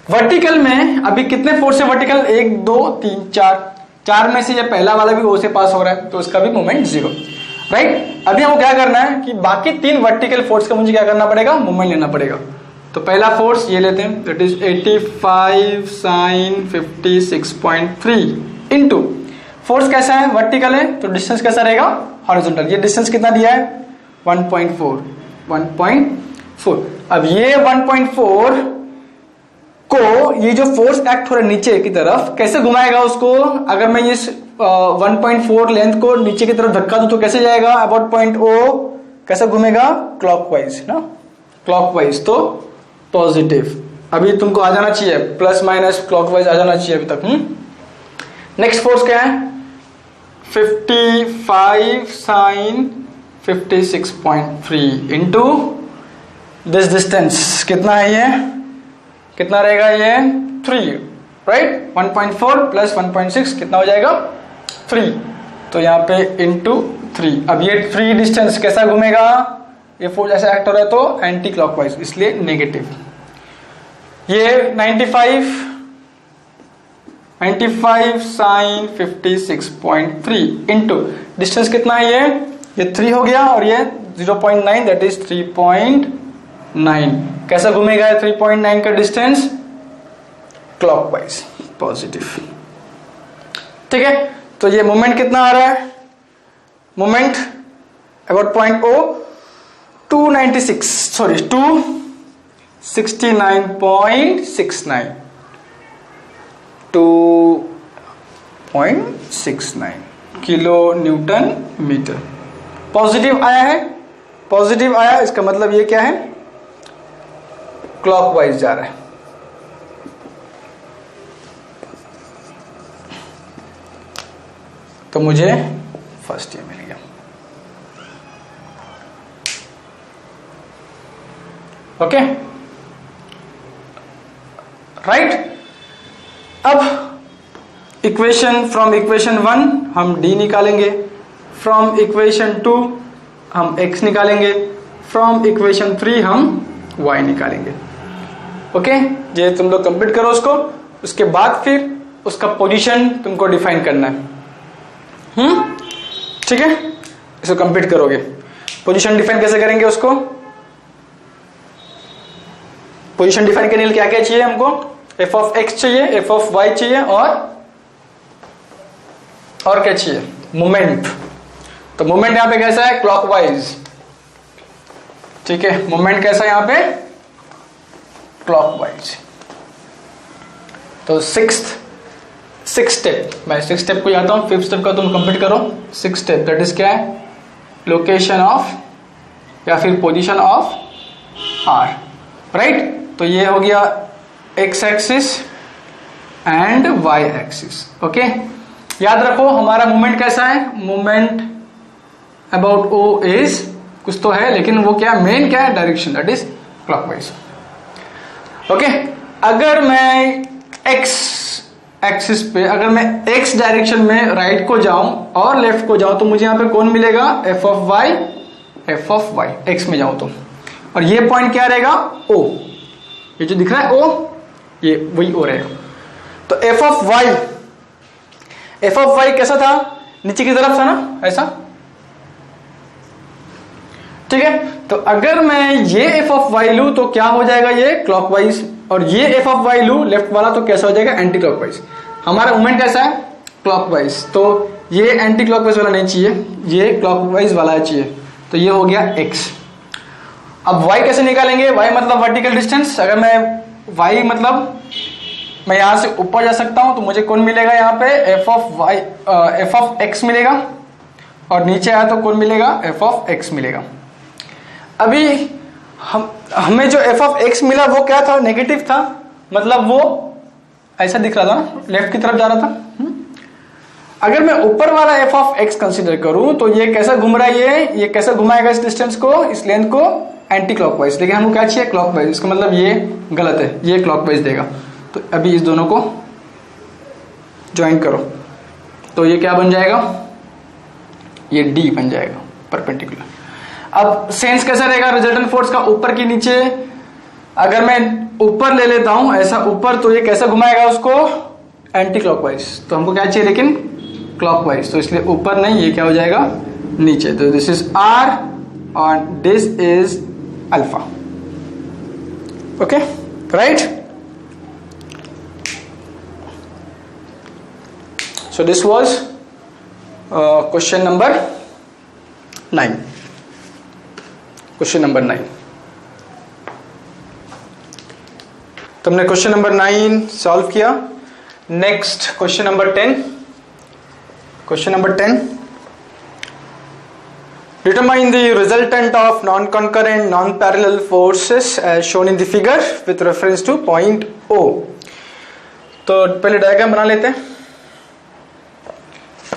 वर्टिकल में अभी कितने फोर्स है वर्टिकल, 1 2 3 4, 4 में से ये पहला वाला भी ओ से पास हो रहा है, तो इसका भी मूवमेंट 0, राइट। अभी हमको क्या करना है कि बाकी 3 वर्टिकल फोर्स का मुझे क्या करना पड़ेगा, मूवमेंट लेना पड़ेगा। तो पहला फोर्स ये लेते हैं, that is 85 sin 56.3 into, force कैसा है, वर्टिकल है, तो डिस्टेंस कैसा रहेगा, हॉरिजॉन्टल। ये डिस्टेंस कितना दिया है, 1.4। अब ये 1.4 को ये जो फोर्स एक्ट हो रहा है नीचे की तरफ, कैसे घुमाएगा उसको, अगर मैं इस 1.4 लेंथ को नीचे की तरफ धक्का दूं तो कैसे जाएगा, अबाउट पॉइंट ओ कैसे घूमेगा, क्लॉकवाइज ना, क्लॉकवाइज, तो पॉजिटिव। अभी तुमको आ जाना चाहिए, प्लस माइनस क्लॉकवाइज आ जाना चाहिए अभी तक। नेक्स्ट फोर्स क्या है, 55 sin 56.3 इंटू दिस डिस्टेंस, कितना है ये, कितना रहेगा ये, 3, राइट। 1.4 प्लस 1.6 कितना हो जाएगा, 3, तो यहाँ पे इंटू 3। अब ये 3 डिस्टेंस कैसा घूमेगा, ये फोर्स ऐसा एक्ट हो रहा है तो एंटी क्लॉकवाइज, इसलिए नेगेटिव। ये 95 sin 56.3 इंटू डिस्टेंस कितना है, ये 3 हो गया, और ये 0.9 दैट इज 3.9। कैसा घूमेगा 3.9 का डिस्टेंस, क्लॉकवाइज, पॉजिटिव, ठीक है। तो ये मोमेंट कितना आ रहा है, moment about point O 269.69 2.69 kilo newton metre. Positive आया है, पॉजिटिव आया, इसका मतलब ये क्या है, क्लॉकवाइज जा रहा है। तो मुझे फर्स्ट ये मिल गया। Okay, right. अब इक्वेशन, फ्रॉम इक्वेशन 1 हम d निकालेंगे, फ्रॉम इक्वेशन 2 हम x निकालेंगे, फ्रॉम इक्वेशन 3 हम y निकालेंगे। ओके, ये तुम लोग कंप्लीट करो उसको, उसके बाद फिर उसका पोजीशन तुमको डिफाइन करना है। ठीक है, इसको कंप्लीट करोगे। पोजीशन डिफाइन कैसे करेंगे उसको, पोजीशन डिफाइन करने के लिए क्या क्या चाहिए हमको, f ऑफ x चाहिए, f ऑफ y चाहिए, और क्या चाहिए, मोमेंट। तो मोमेंट यहां पे कैसा है, क्लॉकवाइज। ठीक है, मोमेंट कैसा है यहां पे, क्लॉकवाइज। तो सिक्स स्टेप, मैं 6 स्टेप को जाता हूं, 5th स्टेप का तुम कंप्लीट करो। 6 स्टेप दैट इज क्या है, लोकेशन ऑफ या फिर पोजीशन ऑफ r, राइट। तो ये हो गया x axis and y axis. Okay, याद रखो हमारा मूवमेंट कैसा है, मूवमेंट अबाउट O इज कुछ तो है, लेकिन वो क्या, मेन क्या है, direction, that is clockwise. Okay, अगर मैं x एक्सिस पे, अगर मैं x डायरेक्शन में राइट को जाऊं और लेफ्ट को जाऊं, तो मुझे यहां पे कौन मिलेगा, f ऑफ y, x में जाऊं तो, और ये पॉइंट क्या रहेगा, O, ये जो दिख रहा है O, ये वही O रहेगा। तो f ऑफ y कैसा था, नीचे की तरफ था ना, ऐसा। ठीक है, तो अगर मैं ये f ऑफ y लूं तो क्या हो जाएगा, ये क्लॉकवाइज, और ये f ऑफ y लूं लेफ्ट वाला तो कैसा हो जाएगा, एंटी क्लॉकवाइज। हमारा मूवमेंट कैसा है, क्लॉकवाइज, तो ये एंटी क्लॉकवाइज वाला नहीं चाहिए, ये क्लॉकवाइज वाला चाहिए। तो ये हो गया x। अब y कैसे निकालेंगे, y मतलब वर्टिकल डिस्टेंस। अगर मैं y मतलब मैं यहां से ऊपर जा सकता हूं, तो मुझे कौन मिलेगा यहाँ पे, f ऑफ x मिलेगा, और नीचे आया तो कौन मिलेगा, f ऑफ x मिलेगा। अभी हमें जो f ऑफ x मिला वो क्या था, नेगेटिव था, मतलब वो ऐसा दिख रहा था ना, लेफ्ट की तरफ जा रहा था। अगर मैं ऊपर वाला f ऑफ x कंसीडर करूं तो ये कैसा घूम रहा है, ये कैसा घुमाएगा इस डिस्टेंस को, इस लेंथ को, एंटी क्लॉकवाइज। लेकिन हमको क्या चाहिए, क्लॉकवाइज। इसका मतलब ये गलत है, ये क्लॉकवाइज देगा। तो अभी इस दोनों को ज्वाइन करो, तो ये क्या बन जाएगा, ये D बन जाएगा, परपेंडिकुलर। अब सेंस कैसा रहेगा, रिजल्टेंट फोर्स का ऊपर की नीचे। अगर मैं ऊपर ले लेता हूं ऐसा ऊपर, तो ये कैसा घुमाएगा उसको, एंटी क्लॉकवाइज। तो हमको क्या चाहिए, लेकिन क्लॉकवाइज, तो इसलिए ऊपर नहीं, ये क्या हो जाएगा, नीचे। तो दिस इज R और this is alpha. Okay, right. So this was question number 9. Question number 9. तुमने क्वेश्चन नंबर 9 सॉल्व किया। Next question number 10. Question number 10. Determine the resultant of non-concurrent, non-parallel forces as shown in the figure with reference to point O. तो पहले diagram बना लेते हैं।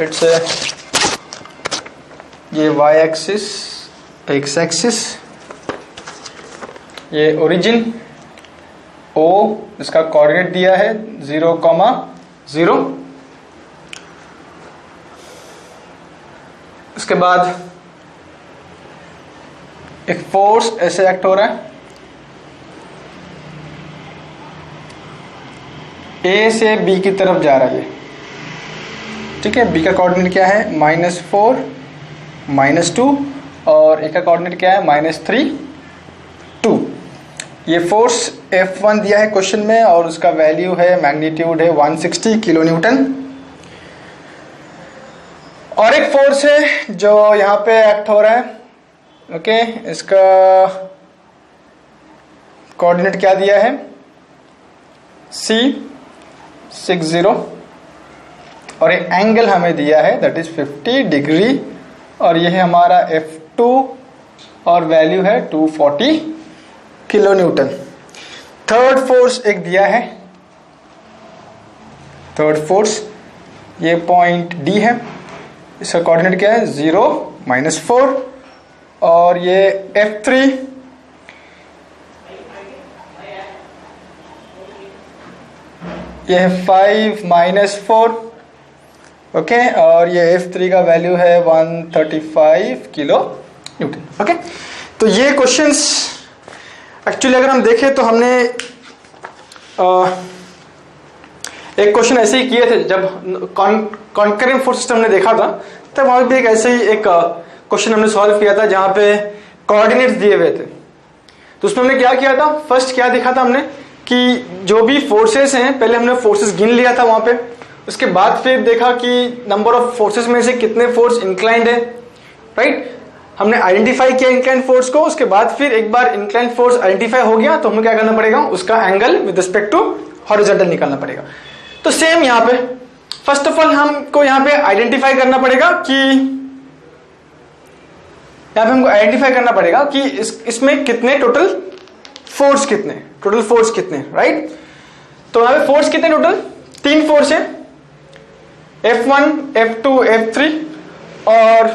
Let's say ये y axis, x axis, ये origin O, इसका coordinate दिया है 0,0। इसके बाद एक फोर्स ऐसे एक्ट हो रहा है, A से B की तरफ जा रहा है। ठीक है, B का कोऑर्डिनेट क्या है, -4, -2, और A का कोऑर्डिनेट क्या है, -3, 2। ये फोर्स F1 दिया है क्वेश्चन में, और उसका वैल्यू है, मैग्नीट्यूड है 160 किलो न्यूटन। और एक फोर्स है जो यहाँ पे एक्ट हो रहा है, ओके, इसका कोऑर्डिनेट क्या दिया है, C60, और एक एंगल हमें दिया है दैट इज 50 डिग्री, और यह है हमारा F2 और वैल्यू है 240 किलो न्यूटन। थर्ड फोर्स एक दिया है, थर्ड फोर्स ये पॉइंट D है, इसका कोऑर्डिनेट क्या है 0 -4, और ये F3 ये है 5 -4, ओके, और ये F3 का वैल्यू है 135 किलो न्यूटन। ओके, तो ये क्वेश्चंस एक्चुअली अगर हम देखें तो हमने एक क्वेश्चन ऐसे ही किए थे जब कॉन्करेंट फोर्स सिस्टम ने देखा था, तब वहां भी एक ऐसे ही एक क्वेश्चन हमने सॉल्व किया था जहां पे कोऑर्डिनेट्स दिए हुए थे। तो उसमें हमने क्या किया था, फर्स्ट क्या देखा था हमने कि जो भी फोर्सेस हैं पहले हमने फोर्सेस गिन लिया था वहां पे, उसके बाद फिर देखा कि नंबर ऑफ फोर्सेस में से कितने फोर्स इंक्लाइंड है, राइट, हमने आइडेंटिफाई किया इंक्लाइंड फोर्स को, उसके बाद फिर एक बार इंक्लाइंड फोर्स आइडेंटिफाई हो गया तो हमें क्या करना पड़ेगा, उसका angle with respect to horizontal निकालना पड़ेगा। तो सेम यहाँ पे फर्स्ट ऑफ ऑल हमको यहाँ पे आइडेंटिफाई करना पड़ेगा कि यहाँ पे हमको आइडेंटिफाई करना पड़ेगा कि इसमें कितने टोटल फोर्स कितने, राइट। तो यहाँ पे फोर्स कितने टोटल, 3 फोर्स है, F1, F2, F3, और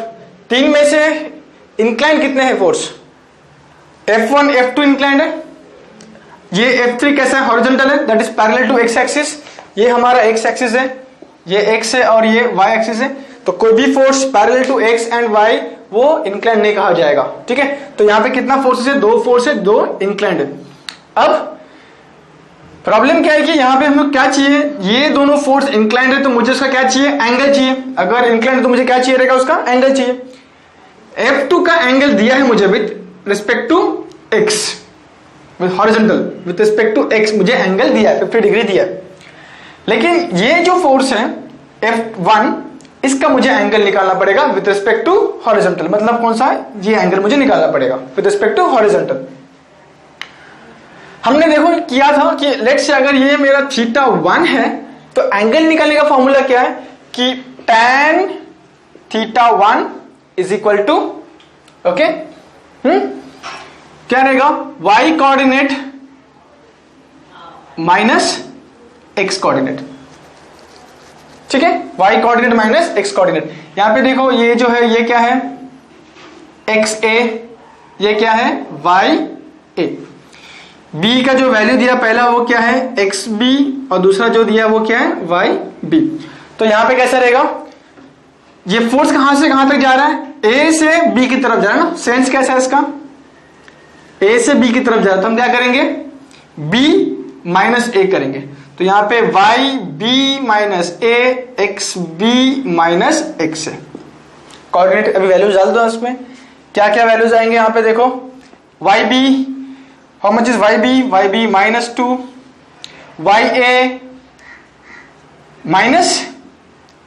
3 में से इंक्लाइन कितने हैं फोर्स, F1, F2 इंक्लाइंड है, ये F3 कैसा है, हॉरिजॉन्टल है, that is parallel to x axis, ये हमारा x एक्सिस है, ये x है और ये y एक्सिस है, तो कोई भी force parallel to x and y वो इंक्लाइंड नहीं कहा जाएगा, ठीक है। तो यहाँ पे कितना फोर्सेस है, 2 फोर्स है, 2 इंक्लाइंड है। अब प्रॉब्लम क्या है कि यहाँ पे हमें क्या चाहिए, ये दोनों फोर्स इंक्लाइंड है तो मुझे उसका क्या चाहिए, एंगल चाहिए। अगर इंक्लाइंड है तो मुझे क्या चाहिए रहेगा, उसका एंगल चाहिए। F2 का एंगल दिया है मुझे with respect to x, with horizontal with respect to x मुझे एंगल दिया है, 50 डिग्री दिया है। लेकिन ये जो फोर्स है F1, इसका मुझे एंगल निकालना पड़ेगा विद रिस्पेक्ट टू हॉरिजॉन्टल, मतलब कौन सा है, ये एंगल मुझे निकालना पड़ेगा विद रिस्पेक्ट टू हॉरिजॉन्टल। हमने देखो किया था कि लेट्स से अगर ये मेरा θ1 है तो एंगल निकालने का फॉर्मूला क्या है कि tan θ1 is equal to, okay, क्या रहेगा, y coordinate minus x coordinate, ठीक है, y coordinate minus x coordinate. यहां पे देखो ये जो है ये क्या है, xa, ये क्या है, ya। b का जो वैल्यू दिया पहला वो क्या है, xb, और दूसरा जो दिया वो क्या है, yb। तो यहां पे कैसा रहेगा, ये फोर्स कहां से कहां तक जा रहा है, a से b की तरफ जा रहा है ना, सेंस कैसा है इसका, a से b की तरफ जा रहा है, तो हम क्या करेंगे, b माइनस a करेंगे। तो यहां पे yb minus a, xb minus x है। कोऑर्डिनेट अभी वैल्यूज डाल दो इसमें, क्या क्या वैल्यूज आएंगे यहाँ पे देखो, yb, how much is yb minus 2, ya minus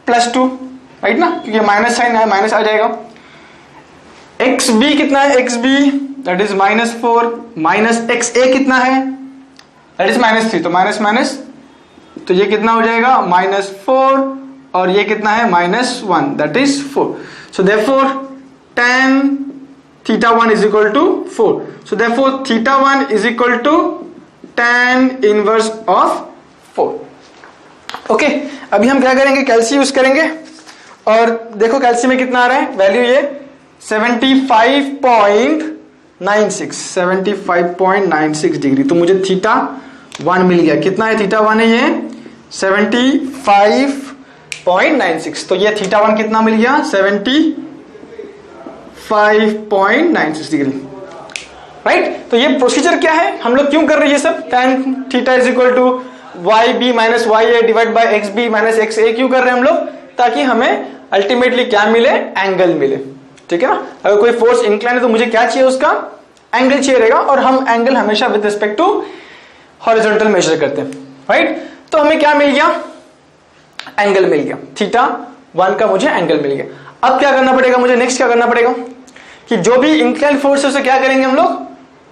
plus 2, right ना, क्योंकि माइनस साइन है, माइनस आ जाएगा। xb कितना है, xb that is -4, minus xa कितना है, दैट इज -3, तो माइनस माइनस, तो ये कितना हो जाएगा, -4, और ये कितना है, -1, that is 4। So therefore tan θ1 is equal to 4, so therefore θ1 is equal to tan inverse of 4। Okay, अभी हम क्या करेंगे, कैल्सी यूज करेंगे, और देखो कैल्सी में कितना आ रहा है वैल्यू, ये 75.96 डिग्री। तो मुझे θ1 मिल गया, कितना है θ1 है, ये 75.96, तो ये θ1 कितना मिल गया, 75.96 डिग्री, राइट। तो ये प्रोसीजर क्या है, हम लोग क्यों कर रहे हैं ये सब, tan θ is equal to yb minus ya divide by xb minus xa क्यों कर रहे हैं हम लोग, ताकि हमें अल्टीमेटली क्या मिले, एंगल मिले, ठीक है ना। अगर कोई फोर्स इंक्लाइन है तो मुझे क्या चाहिए, उसका एंगल चाहिए रहेगा, और हम एंगल हमेशा with respect to horizontal measure करते हैं, राइट। तो हमें क्या मिल गया, एंगल मिल गया, θ1 का मुझे एंगल मिल गया। अब क्या करना पड़ेगा मुझे, नेक्स्ट क्या करना पड़ेगा कि जो भी इंक्लाइन फोर्स है उसे क्या करेंगे हम लोग,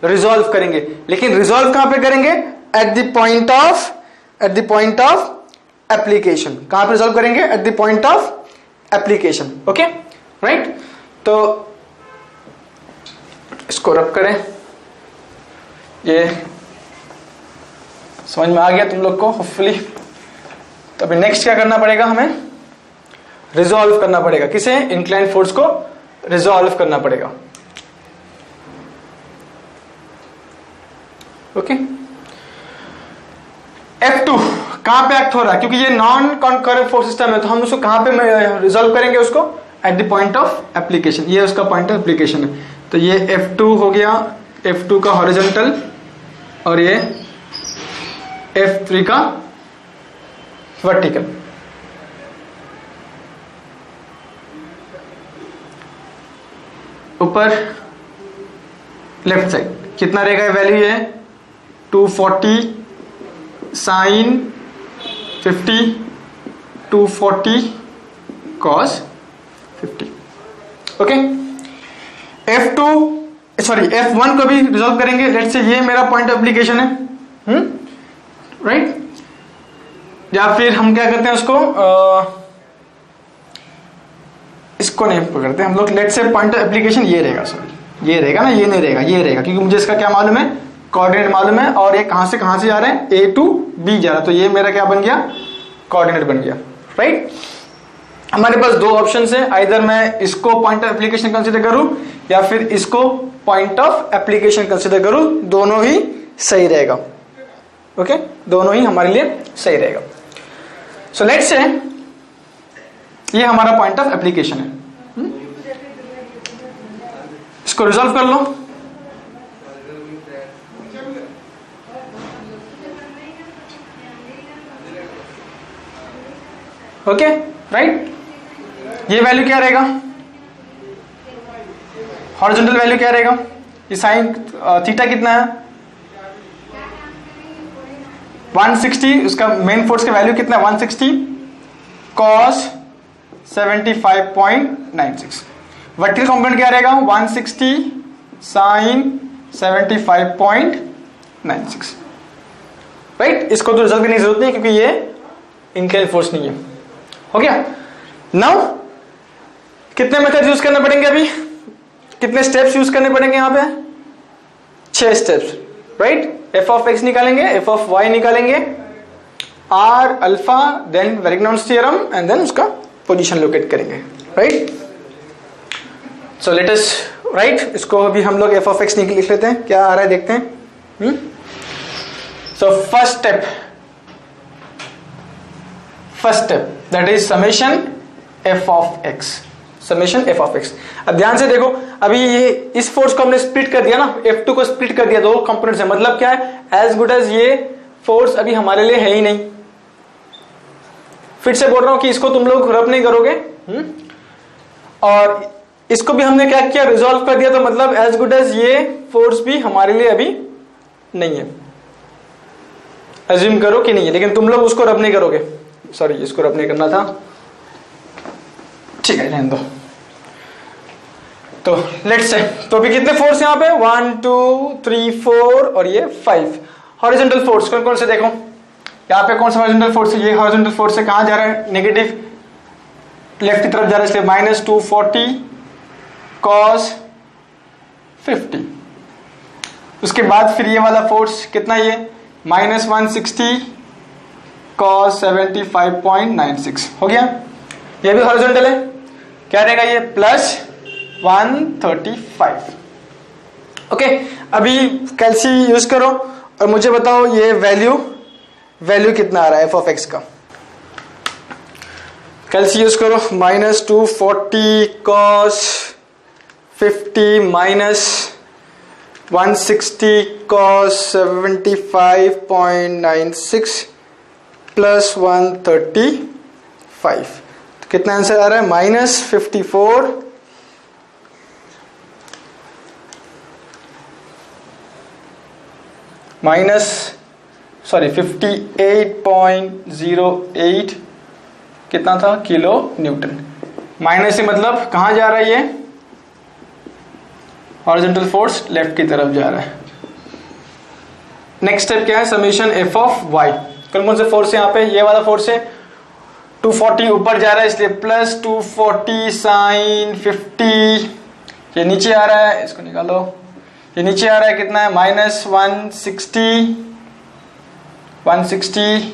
रिजॉल्व करेंगे। लेकिन रिजॉल्व कहां पे करेंगे, at the point of application. कहां पे रिजॉल्व करेंगे, at the point of application. Okay right, तो इसको रब करें, ये समझ में आ गया तुम लोग को होपफुली। तो अभी नेक्स्ट क्या करना पड़ेगा, हमें रिजॉल्व करना पड़ेगा। किसे, इंक्लाइन फोर्स को रिजॉल्व करना पड़ेगा। ओके, F2 कहां पे एक्ट हो रहा है, क्योंकि ये नॉन कॉन्करेंट फोर्स सिस्टम है, तो हम उसको कहां पे रिजॉल्व करेंगे, उसको at the point of application. ये उसका पॉइंट ऑफ एप्लीकेशन है। तो ये F2 हो गया, F2 का हॉरिजॉन्टल, और ये F3 का वर्टिकल। ऊपर लेफ्ट साइड कितना रहेगा वैल्यू, है 240 साइन 50, 240 कॉस 50। ओके, F1 को भी रिजॉल्व करेंगे। लेट्स से ये मेरा पॉइंट ऑफ एप्लीकेशन है, राइट। या फिर हम क्या करते हैं उसको, इसको नहीं पकड़ते हम लोग। Let's say point of application ये रहेगा, सॉरी ये रहेगा ना, ये नहीं रहेगा, ये रहेगा, क्योंकि मुझे इसका क्या मालूम है, कोऑर्डिनेट मालूम है, और ये कहां से कहां से जा रहे हैं, A to B जा रहा है। तो ये मेरा क्या बन गया, कोऑर्डिनेट बन गया, राइट। हमारे पास दो ऑप्शन है, आइदर मैं इसको पॉइंट ऑफ एप्लीकेशन कंसीडर करूं या फिर इसको पॉइंट ऑफ एप्लीकेशन कंसीडर करूं, दोनों ही सही रहेगा। ओके, दोनों ही हमारे लिए सही रहेगा। सो लेट्स से ये हमारा पॉइंट ऑफ एप्लीकेशन है, इसको रिजॉल्व कर लो। ओके राइट, ये वैल्यू क्या रहेगा, हॉरिजॉन्टल वैल्यू क्या रहेगा, ये साइन थीटा कितना है 160, उसका मेन फोर्स का वैल्यू कितना है 160 कॉस 75.96। वर्टिकल कंपोनेंट क्या रहेगा 160 साइन 75.96, राइट। इसको तो रिजल्ट करने की जरूरत नहीं क्योंकि ये इंक्लाइन फोर्स नहीं है। हो गया। नाउ कितने मेथड यूज करने पड़ेंगे, अभी कितने स्टेप्स यूज करने पड़ेंगे, यहां पे 6 steps, right. F of X निकालेंगे, एफ ऑफ वाई निकालेंगे, R alpha, then Varignon's theorem, and then उसका पोजीशन लोकेट करेंगे, right. So let us write, इसको अभी हम लोग एफ ऑफ एक्स लिख लेते हैं, क्या आ रहा है देखते हैं। So first step that is summation F of x, summation F of x. अब ध्यान से देखो, अभी ये इस फोर्स को हमने स्प्लिट कर दिया ना, F2 को स्प्लिट कर दिया, दो कंपोनेंट्स है, मतलब क्या है, एज गुड एज ये फोर्स अभी हमारे लिए है ही नहीं। फिर से बोल रहा हूं कि इसको तुम लोग रब नहीं करोगे, और इसको भी हमने क्या किया, रिजॉल्व कर दिया, तो मतलब एज गुड एज ये फोर्स भी हमारे लिए अभी नहीं है। अज्यूम करो कि नहीं है, लेकिन तुम लोग उसको रब नहीं करोगे, सॉरी इसको रब नहीं करना था, ठीक है रहने दो। तो लेट्स से, तो अभी कितने फोर्स यहां पे 1 2 3 4 और ये 5 हॉरिजॉन्टल फोर्स। कौन कौन से देखो, यहाँ पे कौन सा हॉरिजॉन्टल फोर्स है, ये हॉरिजॉन्टल फोर्स है, कहां जा रहा है, नेगेटिव लेफ्ट की तरफ जा रहा है, इसलिए -240 cos 50। उसके बाद फिर ये वाला फोर्स कितना, ये -160 cos 75.96 हो गया, ये भी हॉरिजॉन्टल है, क्या रहेगा ये +135। ओके, अभी कैल्सी यूज करो और मुझे बताओ ये वैल्यू कितना आ रहा है एफ ऑफ एक्स का। कैल्सी यूज करो, -240 cos 50 -160 cos 75.96 +135, तो कितना आंसर आ रहा है -54 58.08 कितना था, किलो न्यूटन। माइनस से मतलब कहाँ जा रहा है ये, हॉरिजॉन्टल फोर्स लेफ्ट की तरफ जा रहा है। नेक्स्ट स्टेप क्या है, समेशन एफ ऑफ वाई। कौन कौन से फोर्स है यहाँ पे, ये वाला फोर्स है 240 ऊपर जा रहा है इसलिए प्लस 240 साइन 50, ये नीचे आ रहा है, इसको निकालो, ये नीचे आ रहा है कितना है माइनस 160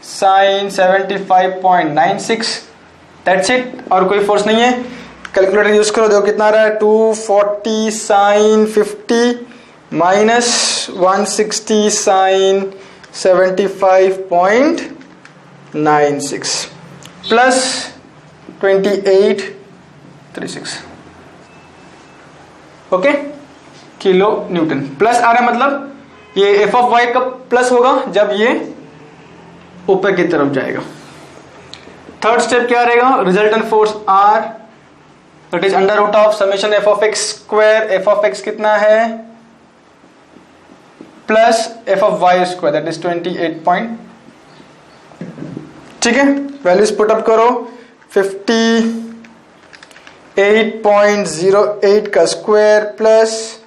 साइन 75.96, दैट्स इट, और कोई फोर्स नहीं है। कैलकुलेटर यूज करो, देखो कितना आ रहा है 240 sine 50 minus 160 sine 75.96 plus 2836, okay, kilonewton. Plus आ रहा है मतलब ये एफ ऑफ वाई कब प्लस होगा, जब ये ऊपर की तरफ जाएगा। थर्ड स्टेप क्या रहेगा, resultant force R that is under root of summation F of X square, F of X कितना है plus F of Y square that is 28 ठीक है। वैल्यूज पुट अप करो, 58.08 का स्क्वायर प्लस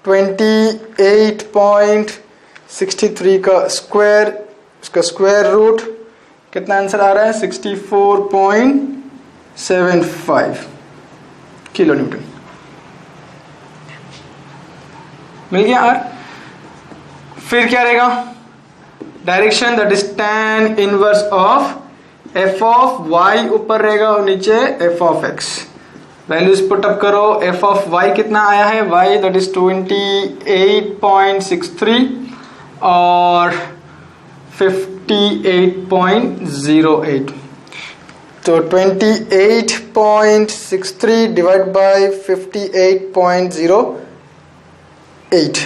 28.63 का स्क्वायर, उसका स्क्वायर रूट, कितना answer आ रहा है 64.75 किलो न्यूटन। मिल गया आर। फिर क्या रहेगा, direction that is tan inverse of F of Y ऊपर रहेगा और नीचे F of X. Values put up करो, एफ ऑफ वाई कितना आया है, वाई दैट इज 28.63 और 58.08, तो 28.63 divide by 58.08,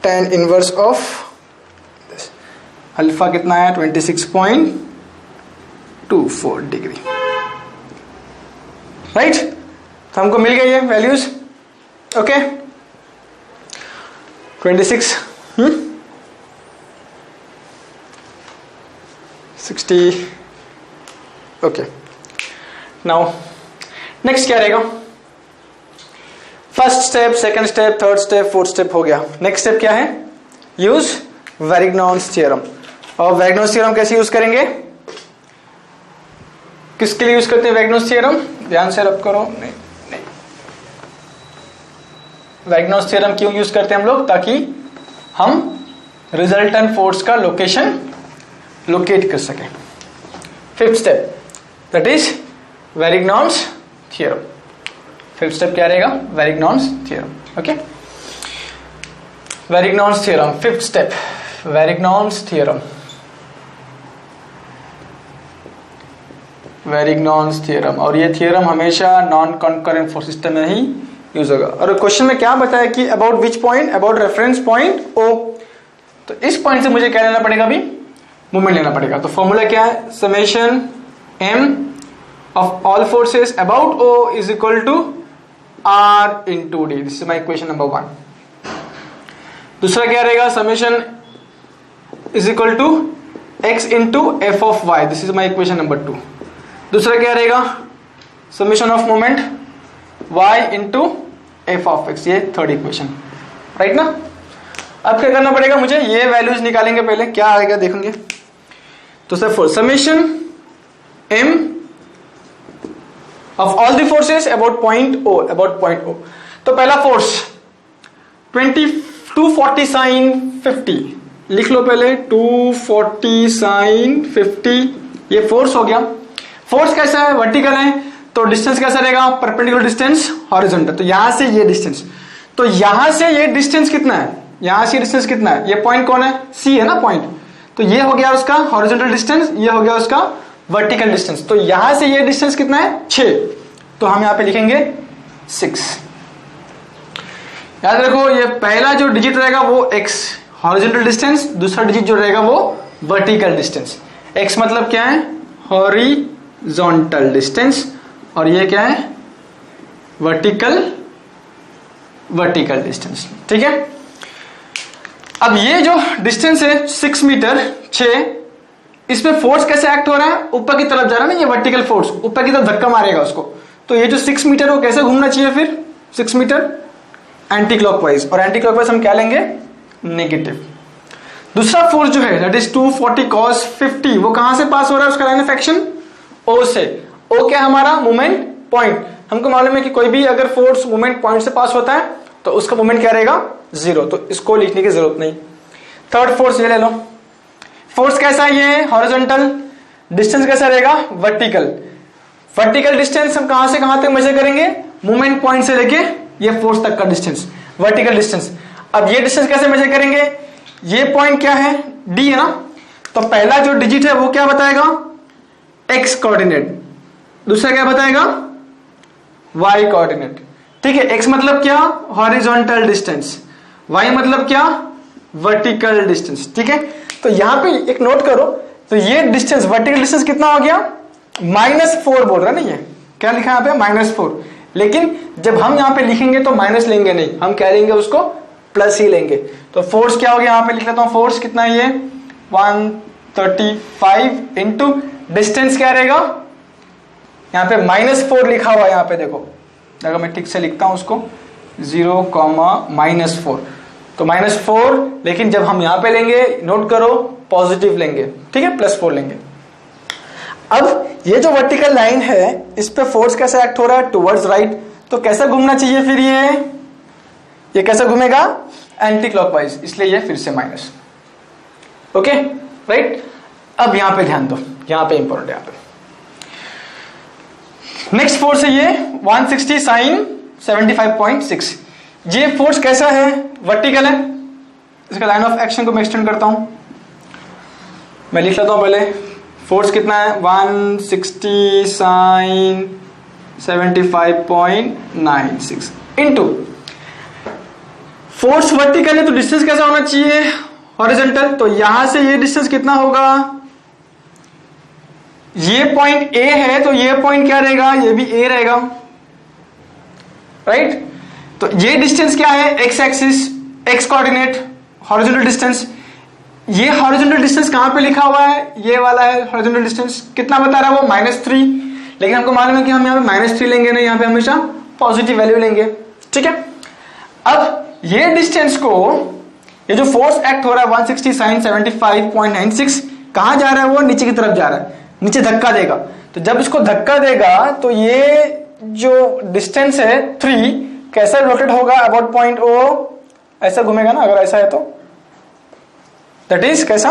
tan inverse of alpha कितना आया 26.24 डिग्री, राइट। तो हमको मिल गई ये values, okay 26 60, okay. Now next क्या रहेगा, first step, second step, third step, fourth step हो गया। नेक्स्ट स्टेप क्या है, यूज वैरिग्नॉन्स थ्योरम। और वैरिग्नॉन्स थ्योरम कैसे यूज करेंगे, किसके लिए यूज करते हैं वैरिग्नॉन्स थ्योरम, ध्यान से रब करो, नहीं वैरिग्नॉन्स थ्योरम क्यों यूज करते हैं हम लोग, ताकि हम रिजल्टेंट फोर्स का लोकेशन लोकेट कर सकें। Fifth step that is Varignon's theorem. Fifth step क्या रहेगा, Varignon's theorem, okay. Varignon's theorem, fifth step Varignon's theorem, Varignon's theorem. और ये थ्योरम हमेशा नॉन कॉन्करेंट फोर्स सिस्टम में ही यूज होगा। और क्वेश्चन में क्या बताया कि about which point, about reference point O, तो इस पॉइंट से मुझे क्या लेना पड़ेगा, अभी मूवमेंट लेना पड़ेगा। तो फॉर्मूला क्या है, summation M of all forces about O is equal to R into D, this is my equation number 1। दूसरा क्या रहेगा, summation is equal to X into F of Y, this is my equation number 2। दूसरा क्या रहेगा, summation of moment y into F of x, ये third equation, right ना। अब क्या करना पड़ेगा मुझे, ये वैल्यूज निकालेंगे पहले, क्या आएगा देखेंगे। तो sir summation m of all the forces about point O, about point O. तो पहला फोर्स 240 साइन 50, लिख लो पहले 240 साइन 50, ये फोर्स हो गया। फोर्स कैसा है, वर्टिकल है, तो डिस्टेंस कैसा रहेगा, परपेंडिकुलर डिस्टेंस हॉरिजॉन्टल, तो यहां से ये डिस्टेंस, तो यहां से ये डिस्टेंस कितना है, यहां से डिस्टेंस कितना है, ये पॉइंट कौन है, सी है ना पॉइंट, तो ये हो गया उसका हॉरिजॉन्टल डिस्टेंस, ये हो गया उसका वर्टिकल डिस्टेंस। तो यहां से ये डिस्टेंस कितना है 6, तो हम यहां पे लिखेंगे 6। याद रखो ये पहला जो डिजिट रहेगा वो x हॉरिजॉन्टल डिस्टेंस, दूसरा डिजिट जो रहेगा वो वर्टिकल डिस्टेंस। x मतलब क्या है, हॉरिजॉन्टल डिस्टेंस, और ये क्या है, वर्टिकल डिस्टेंस, ठीक है। अब ये जो डिस्टेंस है 6 मीटर 6, इसमें फोर्स कैसे एक्ट हो रहा है, ऊपर की तरफ जा रहा है ना, ये वर्टिकल फोर्स ऊपर की तरफ धक्का मारेगा उसको, तो ये जो 6 मीटर वो कैसे घूमना चाहिए फिर 6 मीटर एंटी क्लॉकवाइज, और एंटी क्लॉकवाइज हम क्या लेंगे नेगेटिव। दूसरा फोर्स जो है दैट इज 240 cos 50, वो कहां से पास हो रहा है, उसका लाइन ऑफ एक्शन O से। O क्या हमारा मोमेंट पॉइंट, हमको मालूम है कि कोई भी अगर फोर्स मोमेंट पॉइंट से पास होता है तो उसका मोमेंट क्या रहेगा 0, तो इसको लिखने की जरूरत नहीं। थर्ड फोर्स ये ले लो, फोर्स कैसा है ये हॉरिजॉन्टल, डिस्टेंस कैसा रहेगा वर्टिकल। वर्टिकल डिस्टेंस हम कहां से कहां तक मेजर करेंगे, मोमेंट पॉइंट से लेके ये फोर्स तक का डिस्टेंस वर्टिकल डिस्टेंस। अब ये डिस्टेंस कैसे मेजर करेंगे, ये पॉइंट क्या है D है ना, तो पहला जो डिजिट है वो क्या बताएगा x कोऑर्डिनेट, दूसरा क्या बताएगा y कोऑर्डिनेट। ठीक है, x मतलब क्या हॉरिजॉन्टल डिस्टेंस, y मतलब क्या वर्टिकल डिस्टेंस। ठीक है, तो यहां पे एक नोट करो, तो ये डिस्टेंस वर्टिकल डिस्टेंस कितना हो गया -4 बोल रहा है ना, ये क्या लिखा है यहाँ पे -4, लेकिन जब हम यहाँ पे लिखेंगे तो माइनस लेंगे नहीं, हम क्या लेंगे उसको प्लस ही लेंगे। तो फोर्स क्या हो गया, यहाँ पे लिख लेता हूं, फोर्स कितना है ये 135 इंटू डिस्टेंस क्या रहेगा, यहाँ पे -4 लिखा हुआ है, यहाँ पे देखो अगर मैं ठीक से लिखता हूं उसको 0, -4, तो -4, लेकिन जब हम यहाँ पे लेंगे नोट करो पॉजिटिव लेंगे, ठीक है +4 लेंगे। अब ये जो वर्टिकल लाइन है इस पे फोर्स कैसे एक्ट हो रहा है टुवर्ड्स राइट, तो कैसा घूमना चाहिए फिर ये कैसा घूमेगा एंटी क्लॉकवाइज, इसलिए ये फिर से माइनस। ओके राइट, अब यहां पे ध्यान दो, यहां पे इंपॉर्टेंट है, यहां पे नेक्स्ट फोर्स है ये 160 sin 75.6। ये फोर्स कैसा है वर्टिकल है, इसका लाइन ऑफ एक्शन को मैं एक्सटेंड करता हूं, मैं लिख लेता हूं पहले, फोर्स कितना है 160 sin 75.96 इनटू फोर्स वर्टिकल है तो डिस्टेंस कैसा होना चाहिए हॉरिजॉन्टल, तो यहां से ये डिस्टेंस कितना होगा, ये पॉइंट A है तो ये पॉइंट क्या रहेगा, ये भी A रहेगा राइट। तो ये डिस्टेंस क्या है x axis, x coordinate horizontal distance, ये हॉरिजॉन्टल डिस्टेंस कहां पे लिखा हुआ है, ये वाला है हॉरिजॉन्टल डिस्टेंस, कितना बता रहा है वो -3, लेकिन हमको मालूम है कि हम यहाँ पे -3 लेंगे नहीं, यहाँ पे हमेशा पॉजिटिव वैल्यू लेंगे। ठीक है, अब ये डिस्टेंस को, ये जो फोर्स एक्ट हो रहा है 160 sin 75.96 कहां जा रहा है, वो नीचे की तरफ जा रहा है, नीचे धक्का देगा, तो जब इसको धक्का देगा तो ये जो डिस्टेंस है 3 कैसा रोटेट होगा अबाउट पॉइंट O, ऐसा घूमेगा ना, अगर ऐसा है तो दैट इज कैसा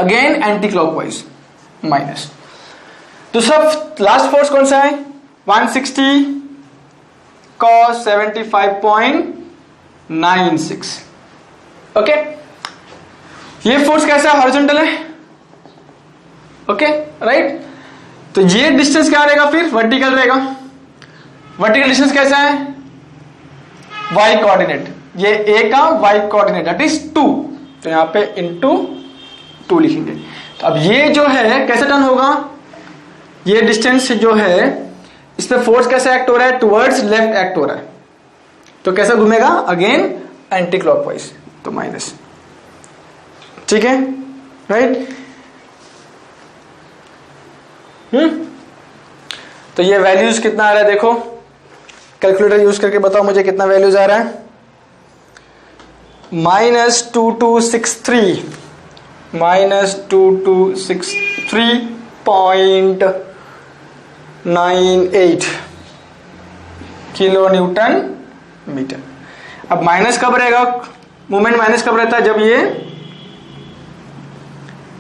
अगेन एंटी क्लॉकवाइज माइनस। दूसरा लास्ट फोर्स कौन सा है 160 cos 75.96। ओके, ये फोर्स कैसा है हॉरिजॉन्टल है, ओके राइट, तो ये डिस्टेंस क्या रहेगा फिर वर्टिकल रहेगा, वर्टिकल डिस्टेंस कैसा है y कोऑर्डिनेट, ये A का y कोऑर्डिनेट दैट इज 2, तो यहां पे इंटू 2 लिखेंगे। तो अब ये जो है कैसे टर्न होगा, ये डिस्टेंस जो है इस पे फोर्स कैसे एक्ट हो रहा है टुवर्ड्स लेफ्ट एक्ट हो रहा है, तो कैसा घूमेगा अगेन एंटी क्लॉकवाइज, तो माइनस। ठीक है राइट, तो ये वैल्यूज कितना आ रहा है देखो, कैलकुलेटर यूज करके बताओ मुझे कितना वैल्यूज आ रहा है, -2263 -2263.98 किलो न्यूटन मीटर। अब माइनस कब रहेगा, मोमेंट माइनस कब रहता है, जब ये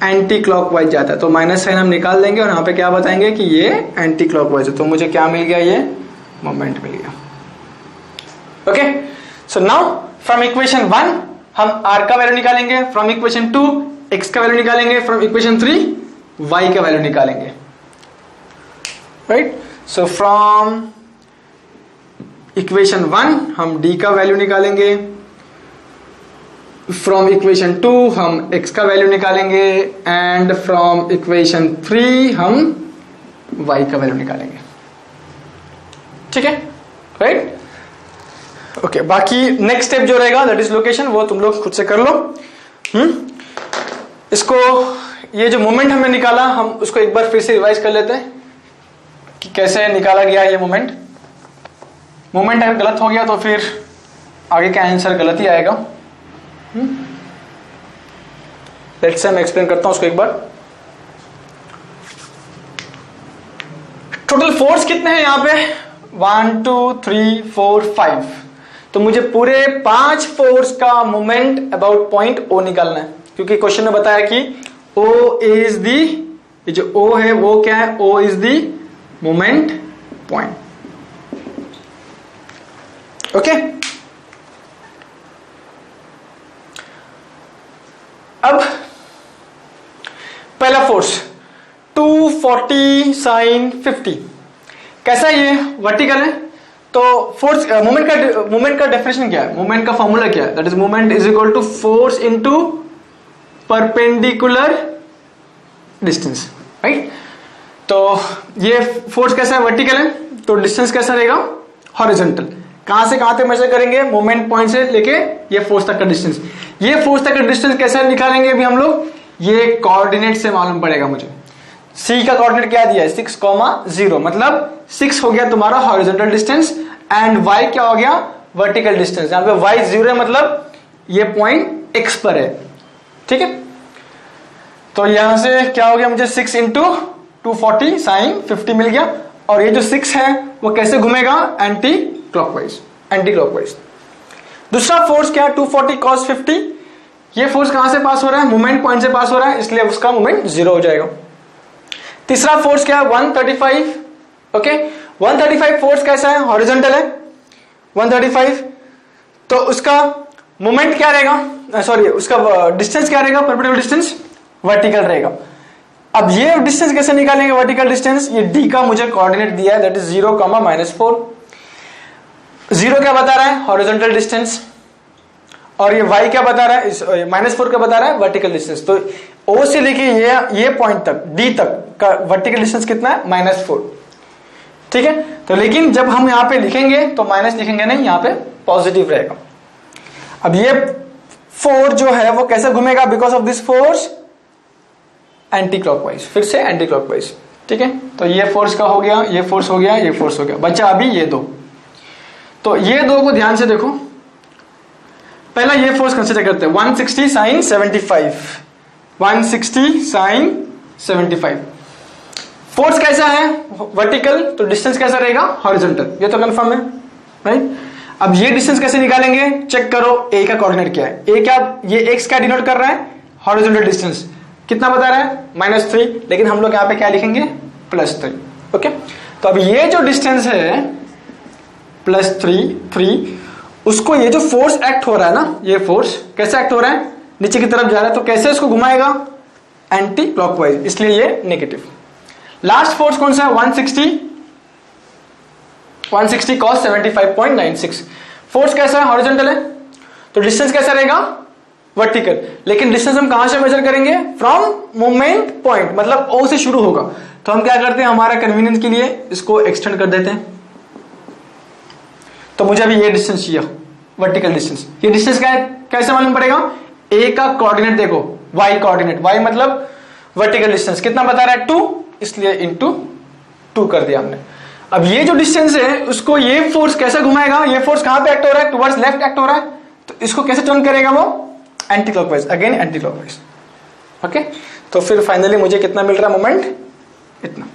एंटी क्लॉकवाइज जाता है, तो माइनस साइन हम निकाल देंगे और यहां पे क्या बताएंगे कि ये एंटी क्लॉकवाइज है, तो मुझे क्या मिल गया, ये मोमेंट मिल गया। Okay, so now from equation 1 हम r का वैल्यू निकालेंगे, फ्रॉम इक्वेशन 2 x का वैल्यू निकालेंगे, फ्रॉम इक्वेशन 3 y का वैल्यू निकालेंगे राइट। सो फ्रॉम इक्वेशन 1 हम d का वैल्यू निकालेंगे, फ्रॉम इक्वेशन 2 हम x का वैल्यू निकालेंगे, एंड फ्रॉम इक्वेशन 3 हम y का वैल्यू निकालेंगे। ठीक है राइट, ओके। बाकी नेक्स्ट स्टेप जो रहेगा दैट इज लोकेशन, वो तुम लोग खुद से कर लो। इसको ये जो मोमेंट हमने निकाला हम उसको एक बार फिर से रिवाइज कर लेते हैं कि कैसे निकाला गया ये मोमेंट अगर गलत हो गया तो फिर आगे का आंसर गलत ही आएगा। लेट्स से मैं एक्सप्लेन करता हूं उसको एक बार। टोटल फोर्स कितने हैं यहाँ पे 1 2 3 4 5, तो मुझे पूरे 5 फोर्स का मोमेंट अबाउट पॉइंट O निकालना है, क्योंकि क्वेश्चन में बताया कि O इज दी, ये जो O है वो क्या है, O is the moment point. Okay, अब पहला फोर्स 240 sin 50 कैसा है, ये वर्टिकल है। तो फोर्स मोमेंट का डेफिनेशन क्या है, मोमेंट का फॉर्मूला क्या है, that is moment is equal to force into perpendicular distance, right. तो ये फोर्स कैसा है, वर्टिकल है, तो डिस्टेंस कैसा रहेगा, हॉरिजॉन्टल। कहां से कहां तक मेजर करेंगे, मोमेंट पॉइंट से लेके ये फोर्स तक का डिस्टेंस। ये फोर्स तक का डिस्टेंस कैसे निकालेंगे अभी हम लोग, ये कोऑर्डिनेट से मालूम पड़ेगा मुझे। सी का कोऑर्डिनेट क्या दिया है 6,0, मतलब 6 हो गया तुम्हारा हॉरिजॉन्टल डिस्टेंस एंड y क्या हो गया वर्टिकल डिस्टेंस। यहां पे y 0 है, मतलब ये पॉइंट x पर है, ठीक है। तो यहां से क्या हो गया, मुझे 6 इंटू 240 साइन 50 मिल गया, और ये जो 6 है वो कैसे घूमेगा, एंटी क्लॉकवाइज। दूसरा फोर्स क्या है 240 cos 50, ये फोर्स कहां से पास हो रहा है, मोमेंट पॉइंट से पास हो रहा है, इसलिए उसका मोमेंट 0 हो जाएगा। तीसरा फोर्स क्या है 135, ओके 135 फोर्स कैसा है, हॉरिजॉन्टल है 135, तो उसका मोमेंट क्या रहेगा, सॉरी उसका डिस्टेंस क्या रहेगा, परपेंडिकुलर डिस्टेंस वर्टिकल रहेगा। अब ये डिस्टेंस कैसे निकालेंगे, वर्टिकल डिस्टेंस, ये d का मुझे कोऑर्डिनेट दिया है, दैट इज 0, -4। 0 क्या बता रहा है, हॉरिजॉन्टल डिस्टेंस, और ये y क्या बता रहा है, -4 क्या बता रहा है, वर्टिकल डिस्टेंस। तो O से लेके ये पॉइंट तक d तक का वर्टिकल डिस्टेंस कितना है, -4, ठीक है। तो लेकिन जब हम यहाँ पे लिखेंगे तो माइनस लिखेंगे नहीं, यहाँ पे पॉजिटिव रहेगा। अब ये 4 जो है वो कैसे घूमेगा, because of this force anti clockwise, फिर से एंटी क्लॉकवाइज, ठीक है। तो ये फोर्स का हो गया, ये फोर्स हो गया, ये फोर्स हो गया, बचा अभी ये दो। तो ये दो को ध्यान से देखो, पहला ये फोर्स कंसीडर करते हैं 160 sin 75, 160 sin 75। फोर्स कैसा है, वर्टिकल, तो डिस्टेंस कैसा रहेगा, हॉरिजॉन्टल, ये तो कंफर्म है, राइट। अब ये डिस्टेंस कैसे निकालेंगे, चेक करो ए का कोऑर्डिनेट क्या है, ए क्या, ये एक्स क्या डिनोट कर रहा है, हॉरिजॉन्टल डिस्टेंस कितना बता रहा है, -3, लेकिन हम लोग यहाँ पे क्या लिखेंगे, +3, ओके। तो अब ये जो डिस्टेंस है +3, उसको ये जो फोर्स एक्ट हो रहा है ना, ये फोर्स कैसे एक्ट हो रहा है, नीचे की तरफ जा रहा है, तो कैसे इसको घुमाएगा, एंटी क्लॉकवाइज, इसलिए ये नेगेटिव। लास्ट फोर्स कौन सा है 160 cos 75.96, फोर्स कैसा है, हॉरिजॉन्टल है, तो डिस्टेंस कैसा रहेगा, वर्टिकल, लेकिन डिस्टेंस हम कहां से मेजर करेंगे, फ्रॉम मोमेंट पॉइंट, मतलब O से शुरू होगा। तो हम क्या करते हैं, हमारा कन्वीनियंस के लिए इसको एक्सटेंड कर देते हैं। तो मुझे अभी ये डिस्टेंस चाहिए, वर्टिकल डिस्टेंस, ये डिस्टेंस क्या है, कैसे मालूम पड़ेगा, A का कोऑर्डिनेट देखो, Y कोऑर्डिनेट, Y मतलब वर्टिकल डिस्टेंस कितना बता रहा है 2, इसलिए इंटू 2 कर दिया हमने। अब ये जो डिस्टेंस है उसको ये फोर्स कैसे घुमाएगा, ये फोर्स कहां पे एक्ट हो रहा है, टुवर्ड्स लेफ्ट एक्ट हो रहा है, तो इसको कैसे टर्न करेगा वो, anti clockwise, again anti clockwise, okay. तो फिर फाइनली मुझे कितना मिल रहा है मोमेंट, इतना।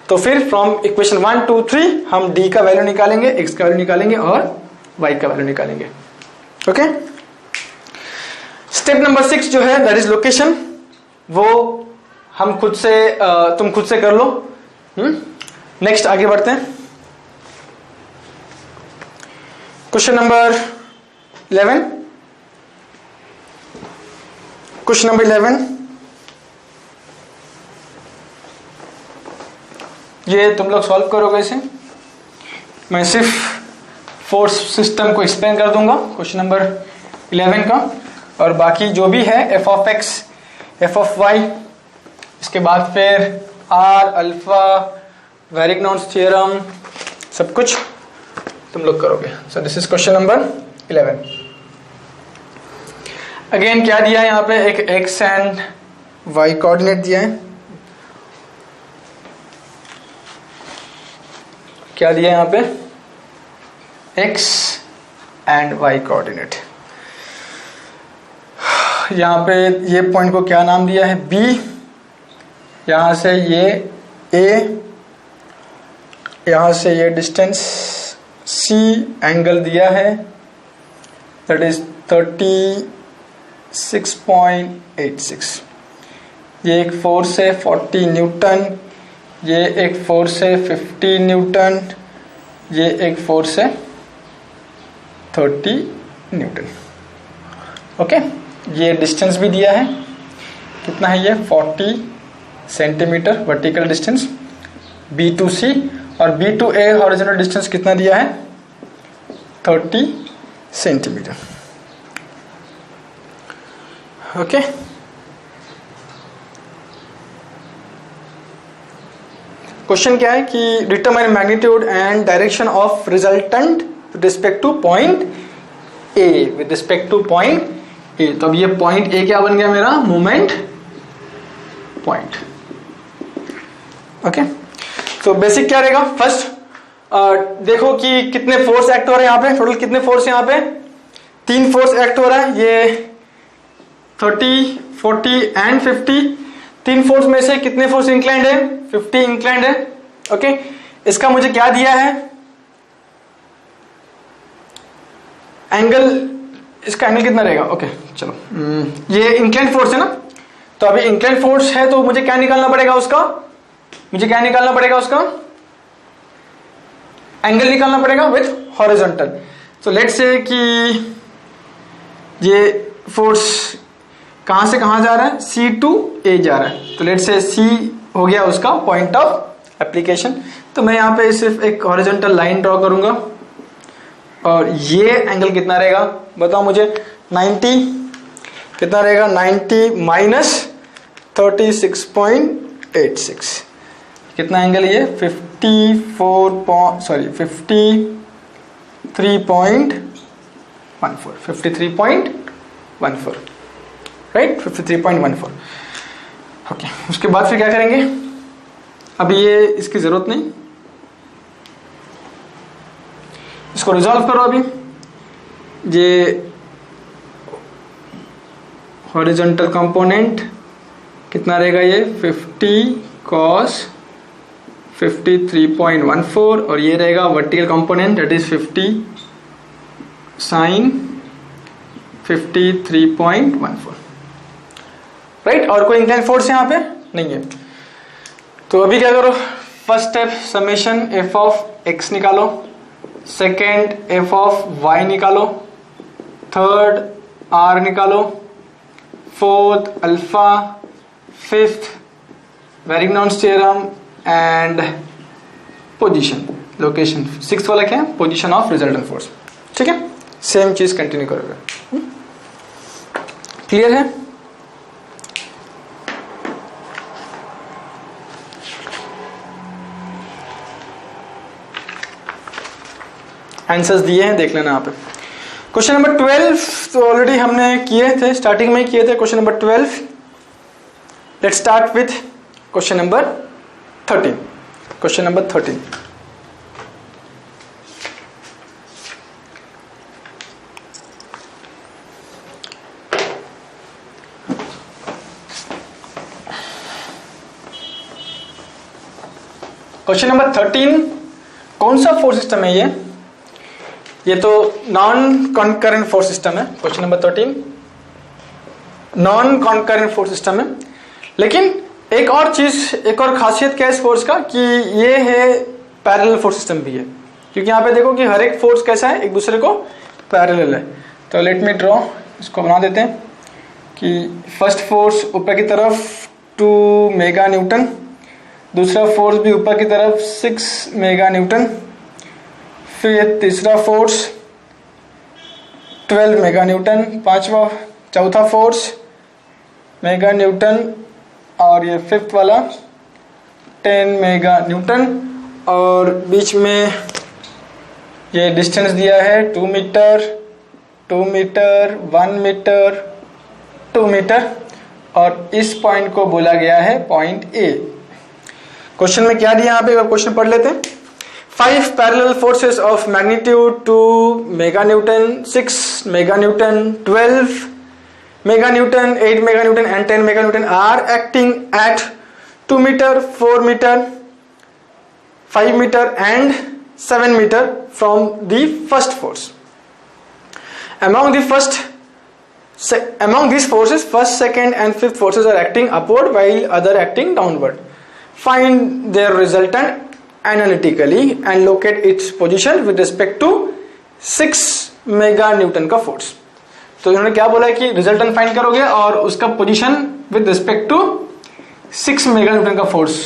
तो फिर फ्रॉम इक्वेशन 1 2 3 हम d का वैल्यू निकालेंगे, x का वैल्यू निकालेंगे और y का वैल्यू निकालेंगे, ओके। स्टेप नंबर 6 जो है दैट इज लोकेशन, वो हम खुद से तुम खुद से कर लो। नेक्स्ट आगे बढ़ते हैं, क्वेश्चन नंबर 11। क्वेश्चन नंबर 11, ये तुम लोग सॉल्व करोगे इसे, मैं सिर्फ फोर्स सिस्टम को एक्सप्लेन कर दूंगा क्वेश्चन नंबर 11 का, और बाकी जो भी है f of x, f of y, इसके बाद फिर r, अल्फा, वेरिग्नॉन्स थ्योरम, सब कुछ तुम लोग करोगे। सो this is question number 11। Again क्या दिया है यहाँ पे, एक x एंड वाई कोऑर्डिनेट दिया है, क्या दिया है यहाँ पे, एक्स एंड वाई कोऑर्डिनेट। यहाँ पे ये पॉइंट को क्या नाम दिया है, बी, यहाँ से ये ए, यहाँ से ये डिस्टेंस सी, एंगल दिया है दैट इज 36.86। ये एक फोर्स है 40 न्यूटन, ये एक फोर्स है 50 न्यूटन, ये एक फोर्स है 30 न्यूटन। ओके, ये डिस्टेंस भी दिया है, कितना है ये 40 centimetre vertical distance B to C, और B to A horizontal distance कितना दिया है 30 सेंटीमीटर। ओके, क्वेश्चन क्या है कि determine magnitude and direction of resultant with respect two point A, with respect two point A. तो अब ये पॉइंट ए क्या बन गया मेरा, मोमेंट पॉइंट। ओके, तो बेसिक क्या रहेगा, फर्स्ट देखो कि कितने फोर्स एक्ट हो रहे हैं यहाँ पे, टोटल कितने फोर्स यहाँ पे, 3 फोर्स एक्ट हो रहा है, ये 30, 40 एंड 50। 3 फोर्स में से कितने फोर्स इंक्लाइंड है, 50 इंक्लाइंड है। ओके, इसका मुझे क्या दिया है, एंगल, इसका एंगल कितना रहेगा। ओके चलो, ये इंक्लाइंड फोर्स है ना, तो अभी इंक्लाइंड फोर्स है तो मुझे क्या निकालना पड़ेगा उसका, मुझे क्या निकालना पड़ेगा उसका, एंगल निकालना पड़ेगा विथ हॉरिजॉन्टल। तो लेट्स से कि ये फोर्स कहां से कहां जा रहा है, सी टू ए जा रहा है, तो लेट्स से सी हो गया उसका पॉइंट ऑफ एप्लीकेशन। तो मैं यहाँ पे सिर्फ एक हॉरिजॉन्टल लाइन ड्रॉ करूंगा, और ये एंगल कितना रहेगा बताओ मुझे, 90 कितना रहेगा, 90 माइनस 36.86, कितना एंगल ये 53.14, राइट, 53.14। ओके, उसके बाद फिर क्या करेंगे, अभी ये इसकी जरूरत नहीं, इसको रिजॉल्व करो। अभी ये हॉरिजॉन्टल कंपोनेंट कितना रहेगा, ये 50 cos 53.14, और ये रहेगा vertical component that is 50 sin 53.14, right. और कोई इंक्लाइन फोर्स यहाँ पे नहीं है। तो अभी क्या करो, first step summation F of X निकालो, सेकेंड एफ ऑफ वाई निकालो, थर्ड आर निकालो, fourth alpha, fifth Varignon's theorem and position location, sixth वाला क्या है, पोजीशन ऑफ रिजल्टेंट फोर्स। ठीक है, सेम चीज कंटिन्यू करोगे। क्लियर है? आंसर्स दिए हैं, देख लेना यहाँ पे। क्वेश्चन नंबर 12 तो ऑलरेडी हमने किए थे, स्टार्टिंग में किए थे question number 12। Let's start with question number 13। Question number 13, question number 13 कौन सा फोर्स सिस्टम है ये तो नॉन कॉन्करेंट फोर्स सिस्टम है। Question number 13 non concurrent force system है, लेकिन एक और चीज, एक और खासियत क्या है इस फोर्स का कि ये है पैरेलल फोर्स सिस्टम भी है, क्योंकि यहाँ पे देखो कि हर एक फोर्स कैसा है, एक दूसरे को पैरेलल है। तो लेट मी ड्रॉ, इसको बना देते हैं कि फर्स्ट फोर्स ऊपर की तरफ 2 मेगा न्यूटन, दूसरा फोर्स भी ऊपर की तरफ 6 मेगा न्यूटन, फिर तीसरा फोर्स 12 मेगा न्यूटन, चौथा फोर्स मेगा न्यूटन, और ये फिफ्थ वाला 10 मेगा न्यूटन, और बीच में ये डिस्टेंस दिया है 2 मीटर, 2 मीटर, 1 मीटर, 2 मीटर, और इस पॉइंट को बोला गया है पॉइंट ए। क्वेश्चन में क्या दिया यहाँ पे, क्वेश्चन पढ़ लेते हैं। 5 parallel forces of magnitude 2 mega newton, 6 mega newton, 12 mega newton, 8 mega newton and 10 mega newton are acting at 2 metre, 4 metre, 5 metre and 7 metre from the first force. Among these forces, first, second and fifth forces are acting upward while other acting downward. Find their resultant analytically and locate its position with respect to 6 mega newton का force. तो इन्होंने क्या बोला है कि resultant find करोगे और उसका position with respect to 6 mega newton का फोर्स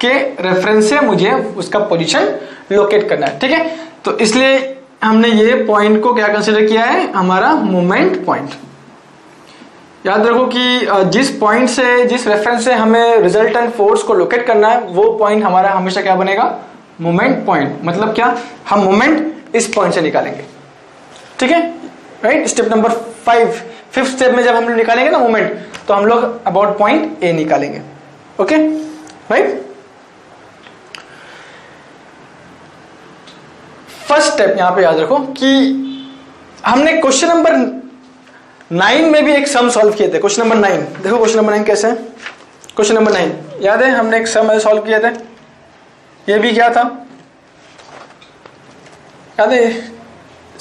के रेफरेंस से मुझे उसका पोजीशन लोकेट करना है। ठीक है, तो इसलिए हमने ये पॉइंट को क्या कंसीडर किया है, हमारा मोमेंट पॉइंट। याद रखो कि जिस पॉइंट से, जिस रेफरेंस से हमें रिजल्टेंट फोर्स को लोकेट करना है, वो पॉइंट हमारा हमेशा क्या बनेगा, मोमेंट पॉइंट। मतलब क्या, हम मोमेंट इस पॉइंट से निकालेंगे। ठीक है, right. Step number 5, 5th step में जब हम लोग निकालेंगे ना मोमेंट, तो हम लोग अबाउट पॉइंट ए निकालेंगे। Okay, right. फर्स्ट स्टेप यहां पे याद रखो कि हमने क्वेश्चन नंबर 9 में भी एक सम सॉल्व किए थे। क्वेश्चन नंबर 9 देखो, क्वेश्चन नंबर 9 कैसे है। क्वेश्चन नंबर 9 याद है, हमने एक सम सॉल्व किए थे। ये भी क्या था, याद है,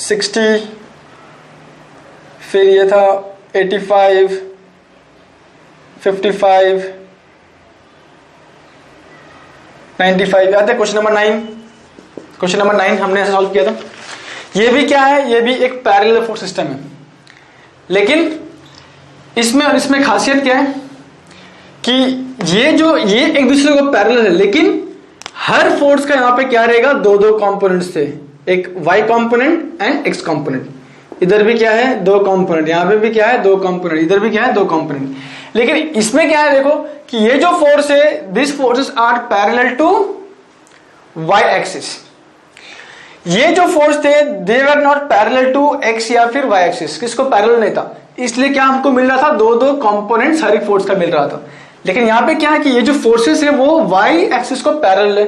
60, फिर ये था 85, 55, 95। याद है क्वेश्चन नंबर 9? क्वेश्चन नंबर 9 हमने ऐसे सॉल्व किया था। ये भी क्या है, ये भी एक पैरेलल फोर्स सिस्टम है, लेकिन इसमें और इसमें खासियत क्या है कि ये एक दूसरे को पैरेलल है, लेकिन हर फोर्स का यहां पे क्या रहेगा, दो कंपोनेंट्स थे, एक y component and x component. इधर भी क्या है, 2 कंपोनेंट, यहां पे भी क्या है, 2 कंपोनेंट, इधर भी क्या है, 2 कंपोनेंट। लेकिन इसमें क्या है, देखो कि ये जो फोर्स है, this forces are parallel to y axis. ये जो फोर्स थे, they were not parallel to x या फिर y एक्सिस, किसको पैरेलल नहीं था। इसलिए क्या हमको मिल रहा था, 2 कंपोनेंट्स हर एक फोर्स का मिल रहा था। लेकिन यहां पे क्या है कि ये जो फोर्सेस है वो y एक्सिस को पैरेलल है,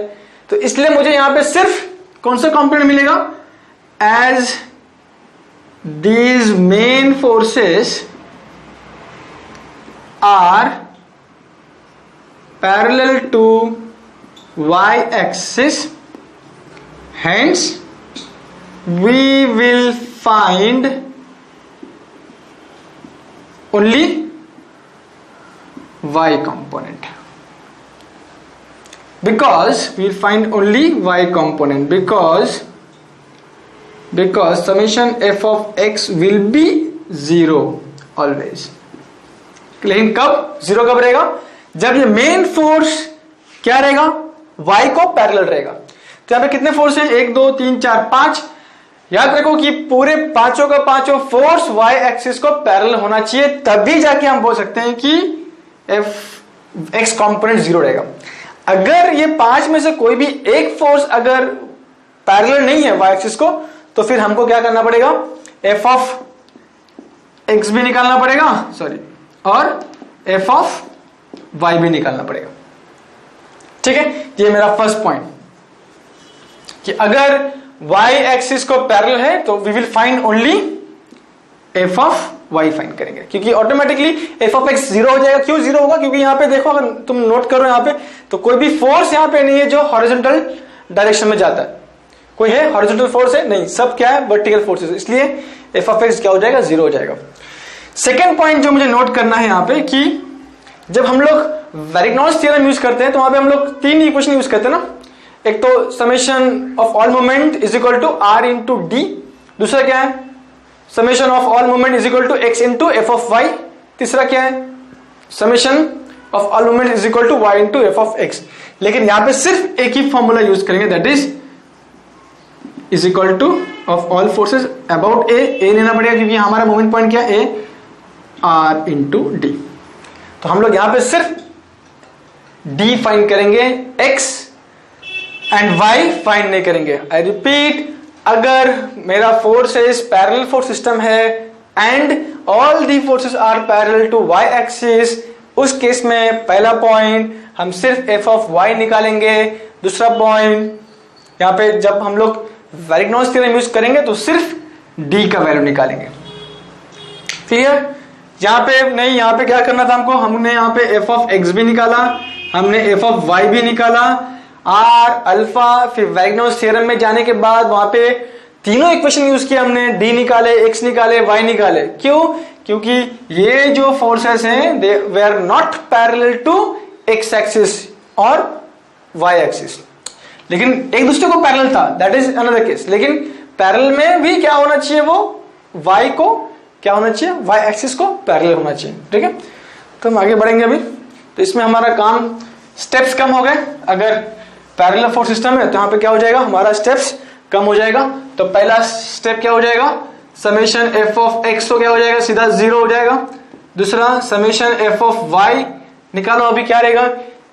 तो इसलिए मुझे यहां पे सिर्फ कौन सा कंपोनेंट मिलेगा, as these main forces are parallel to y axis, hence we will find only y component, because we will find only y component because summation f of x will be 0 always। लेकिन कब 0 कब रहेगा, जब ये main force क्या रहेगा, y को parallel रहेगा। तो यहां पे कितने फोर्स हैं, 1 2 3 4 5। याद रखो कि पूरे पांचों का पांचों फोर्स y एक्सिस को पैरेलल होना चाहिए, तभी जाके हम बोल सकते हैं कि x कंपोनेंट 0 रहेगा। अगर ये 5 में से कोई भी एक फोर्स अगर पैरेलल नहीं है y एक्सिस को, तो फिर हमको क्या करना पड़ेगा, f ऑफ x भी निकालना पड़ेगा, सॉरी, और f ऑफ y भी निकालना पड़ेगा। ठीक है, ये मेरा फर्स्ट पॉइंट कि अगर y एक्सिस को पैरेलल है तो we will find only f of y find करेंगे, क्योंकि ऑटोमेटिकली f ऑफ x 0 हो जाएगा। क्यों 0 होगा, क्योंकि यहां पे देखो, अगर तुम नोट करो यहां पे, तो कोई भी फोर्स यहां पे नहीं है जो हॉरिजॉन्टल डायरेक्शन में जाता है। कोई है हॉरिजॉन्टल फोर्स है नहीं, सब क्या है, वर्टिकल फोर्सेस, इसलिए f ऑफ x क्या हो जाएगा, 0 हो जाएगा। सेकेंड पॉइंट जो मुझे नोट करना है यहां पे कि जब हम लोग वेरिग्नॉस थ्योरम यूज करते हैं तो वहां पे हम लोग 3 इक्वेशन यूज करते हैं ना। एक तो summation of all moment is equal to r into D, दूसरा क्या है, summation of all moment is equal to x into F of y, तीसरा क्या है, summation of all moment is equal to y into F of x। लेकिन यहां पे सिर्फ एक ही फॉर्मूला यूज करेंगे, that is equal to of all forces about a लेना पड़ेगा, क्योंकि हमारा मोमेंट पॉइंट क्या है, r इंटू डी। तो हम लोग यहां पे सिर्फ d फाइंड करेंगे, x एंड y फाइंड नहीं करेंगे। आई रिपीट, अगर मेरा फोर्सेस पैरेलल फोर्स सिस्टम है and all the forces are parallel to y axis, उस केस में पहला पॉइंट हम सिर्फ एफ ऑफ वाई निकालेंगे, दूसरा पॉइंट यहाँ पे जब हम लोग वेरिग्नॉस थ्योरम यूज करेंगे तो सिर्फ डी का वैल्यू निकालेंगे। क्लियर? यहाँ पे नहीं, यहाँ पे क्या करना था हमको, हमने यहाँ पे एफ ऑफ एक्स भी निकाला, हमने एफ ऑफ वाई भी निकाला, आर अल्फा, फिर वेरिग्नॉस थ्योरम में जाने के बाद वहां पे तीनों इक्वेशन यूज किए हमने, डी निकाले, एक्स निकाले, वाई निकाले। क्यों? क्योंकि ये जो फोर्सेस हैं they were not parallel to X axis और वाई एक्सिस, लेकिन एक दूसरे को पैरेलल था, दैट इज अनदर केस। लेकिन पैरेलल में भी क्या होना चाहिए, वो वाई को क्या होना चाहिए, वाई एक्सिस को पैरेलल होना चाहिए। ठीक है, तो हम आगे बढ़ेंगे अभी। तो इसमें हमारा काम, स्टेप्स कम हो गए। अगर पैरेलल फोर्स सिस्टम है तो यहाँ पे क्या हो जाएगा, हमारा स्टेप्स कम हो जाएगा। तो पहला स्टेप क्या हो जाएगा, समेशन एफ ऑफ एक्स तो क्या हो जाएगा, सीधा 0 हो जाएगा। दूसरा समेशन एफ ऑफ वाई निकालो, अभी क्या रहेगा,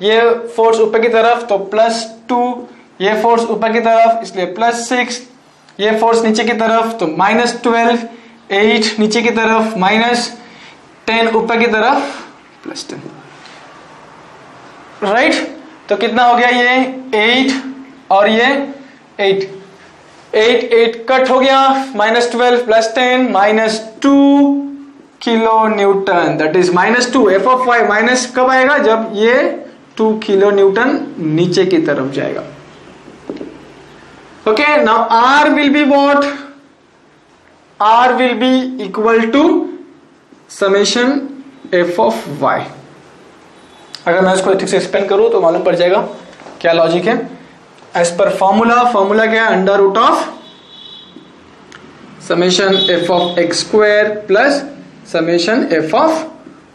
ये फोर्स ऊपर की तरफ तो +2, ये फोर्स ऊपर की तरफ इसलिए +6, ये फोर्स नीचे की तरफ तो -12, 8 नीचे की तरफ -10, ऊपर की तरफ +10। राइट, तो कितना हो गया, ये 8 और ये 8, 8 कट हो गया, -12 +10 -2 kilo newton, that is -2। F of Y minus कब आएगा, जब ये 2 किलो न्यूटन नीचे की तरफ जाएगा। Okay, now R will be what, R will be equal to summation F of Y. अगर मैं इसको ठीक से एक्सप्लेन करूं तो मालूम पड़ जाएगा क्या लॉजिक है। एज पर फॉर्मूला, फॉर्मूला क्या है, under root of summation F of X square plus summation F of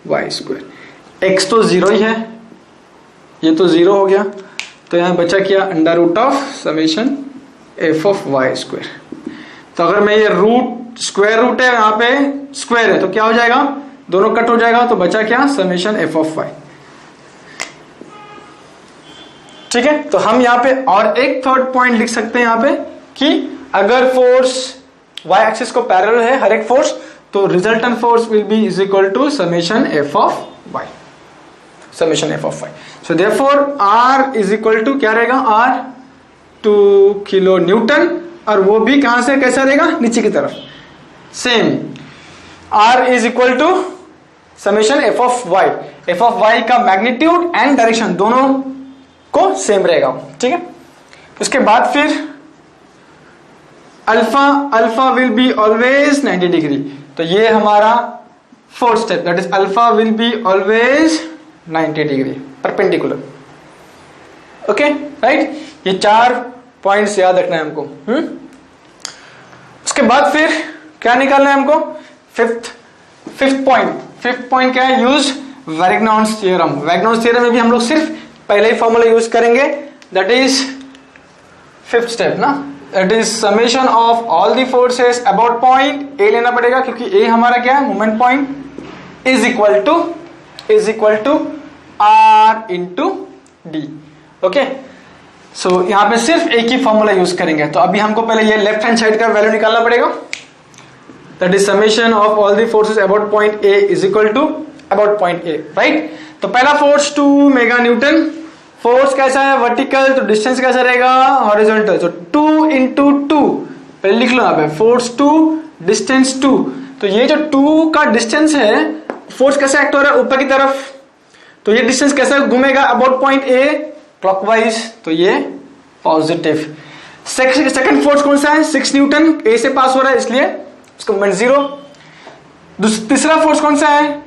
Y square. X तो 0 ही है, ये तो 0 हो गया, तो यहां बचा क्या, under root of summation F of Y square. तो अगर मैं ये रूट, स्क्वायर रूट है यहां पे स्क्वायर है, तो क्या हो जाएगा, दोनों कट हो जाएगा, तो बचा क्या, समेशन एफ ऑफ वाई। ठीक है, तो हम यहाँ पे और एक थर्ड पॉइंट लिख सकते हैं यहाँ पे कि अगर फोर्स वाई एक्सिस को पैरेलल है हर एक फोर्स, तो resultant force will be is equal to summation F of Y, summation F of Y. So therefore R is equal to क्या रहेगा, आर 2 किलो न्यूटन, और वो भी कहां से कैसा रहेगा, नीचे की तरफ। Same R is equal to summation F of Y, F of Y का मैग्नीट्यूड एंड डायरेक्शन दोनों को सेम रहेगा। ठीक है, उसके बाद फिर alpha, alpha will be always 90 degree, तो ये हमारा fourth step, that is alpha will be always 90 degree perpendicular. Okay, right, ये 4 पॉइंट्स याद रखना है हमको। उसके बाद फिर क्या निकालना है हमको, फिफ्थ पॉइंट क्या है, use Varignon's theorem. Varignon's theorem में भी हम लोग सिर्फ पहले ही फॉर्मूला यूज करेंगे, दैट इज 5th स्टेप ना, that is summation of all the forces about point A लेना पड़ेगा, क्योंकि ए हमारा क्या है, moment point, is equal to R into D. Okay, so यहां पे सिर्फ एक ही फॉर्मूला यूज करेंगे। तो अभी हमको पहले ये लेफ्ट हैंड साइड का वैल्यू निकालना पड़ेगा, that is summation of all the forces about point A is equal to about point A. Right, तो पहला फोर्स 2 मेगा न्यूटन, फोर्स कैसा है, वर्टिकल, तो डिस्टेंस कैसा रहेगा, हॉरिजॉन्टल, तो 2 इंटू 2, पहले लिख लो यहाँ पे, फोर्स 2 डिस्टेंस 2। तो ये जो 2 का डिस्टेंस है, फोर्स कैसा एक्ट हो रहा है, ऊपर की तरफ, तो ये डिस्टेंस कैसा घूमेगा, अबाउट पॉइंट ए क्लॉकवाइज, तो ये पॉजिटिव। सेकंड फोर्स कौन सा है, 6 न्यूटन, ए से पास हो रहा है इसलिए उसका मोमेंट 0। तीसरा फोर्स कौन सा है,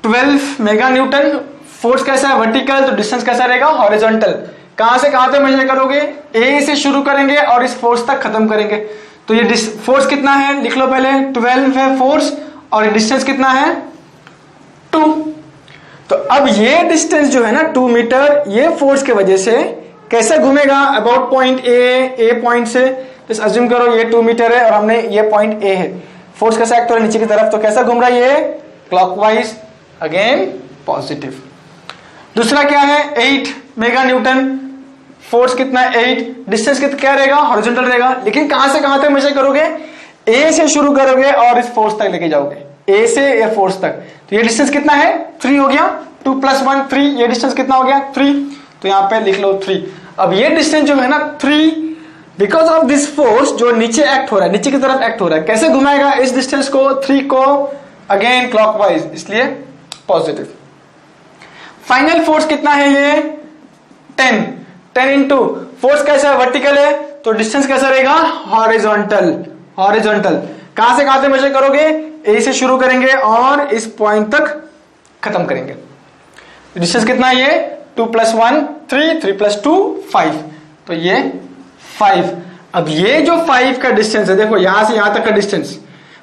12 मेगा न्यूटन, फोर्स कैसा है, वर्टिकल, तो डिस्टेंस कैसा रहेगा, हॉरिजॉन्टल। कहां से कहां तक मेजर करोगे, ए से शुरू करेंगे और इस फोर्स तक खत्म करेंगे। तो ये फोर्स कितना है, लिख लो पहले, 12 है फोर्स, और डिस्टेंस कितना है, 2। तो अब ये डिस्टेंस जो है ना 2 मीटर, ये फोर्स के वजह से कैसे घूमेगा, अबाउट पॉइंट ए पॉइंट से, तो अज्यूम करो ये 2 मीटर है और हमने ये पॉइंट ए है, फोर्स कैसा एक्ट हो रहा है नीचे की तरफ, तो कैसा घूम रहा है ये, क्लॉकवाइज, अगेन पॉजिटिव। दूसरा क्या है, 8 मेगा न्यूटन, फोर्स कितना है 8, डिस्टेंस कितना क्या रहेगा, हॉरिजॉन्टल रहेगा, लेकिन कहां से कहां तक मेजर करोगे, ए से शुरू करोगे और इस फोर्स तक लेके जाओगे, ए से ए फोर्स तक, तो ये डिस्टेंस कितना है, 3 हो गया, 2 + 1 3, ये डिस्टेंस कितना हो गया 3, तो यहाँ पे लिख लो 3। अब ये डिस्टेंस जो है ना 3, बिकॉज ऑफ दिस फोर्स जो नीचे एक्ट हो रहा है, नीचे की तरफ एक्ट हो रहा है, कैसे घुमाएगा इस डिस्टेंस को 3 को अगेन क्लॉकवाइज, इसलिए पॉजिटिव। फाइनल फोर्स कितना है ये 10 इंटू फोर्स कैसा है वर्टिकल है, तो डिस्टेंस कैसा रहेगा हॉरिजॉन्टल। कहां से कहां तक मेजर करोगे, ए से शुरू करेंगे और इस पॉइंट तक खत्म करेंगे। डिस्टेंस कितना है ये 2 + 1 3, 3 + 2 5, तो ये 5। अब ये जो 5 का डिस्टेंस है, देखो यहां से यहां तक का डिस्टेंस,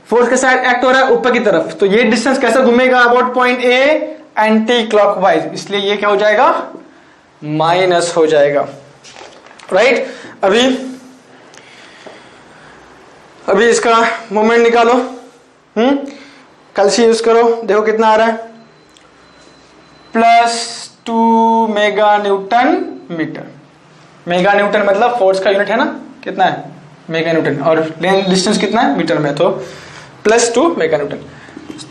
फोर्स के साइड एक्ट हो रहा है ऊपर की तरफ, तो ये डिस्टेंस कैसा घूमेगा about point A anti clockwise, इसलिए ये क्या हो जाएगा माइनस हो जाएगा, राइट। अभी इसका मोमेंट निकालो, कैल्सी यूज करो, देखो कितना आ रहा है +2 mega newton meter. Mega newton मतलब फोर्स का यूनिट है ना, कितना है मेगा न्यूटन, और लेंथ डिस्टेंस कितना है मीटर में, तो +2 मेगा न्यूटन।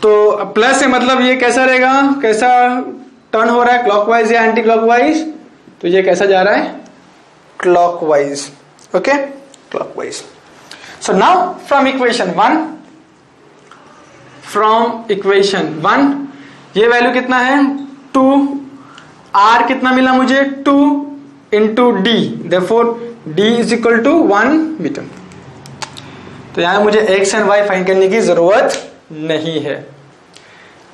तो प्लस है मतलब ये कैसा रहेगा, कैसा टर्न हो रहा है क्लॉकवाइज या एंटी क्लॉकवाइज, तो ये कैसा जा रहा है clockwise, okay clockwise. So now from equation 1 ये वैल्यू कितना है 2, r कितना मिला मुझे 2 into D, therefore d = 1 meter. तो यहां मुझे x एंड y फाइंड करने की जरूरत नहीं है,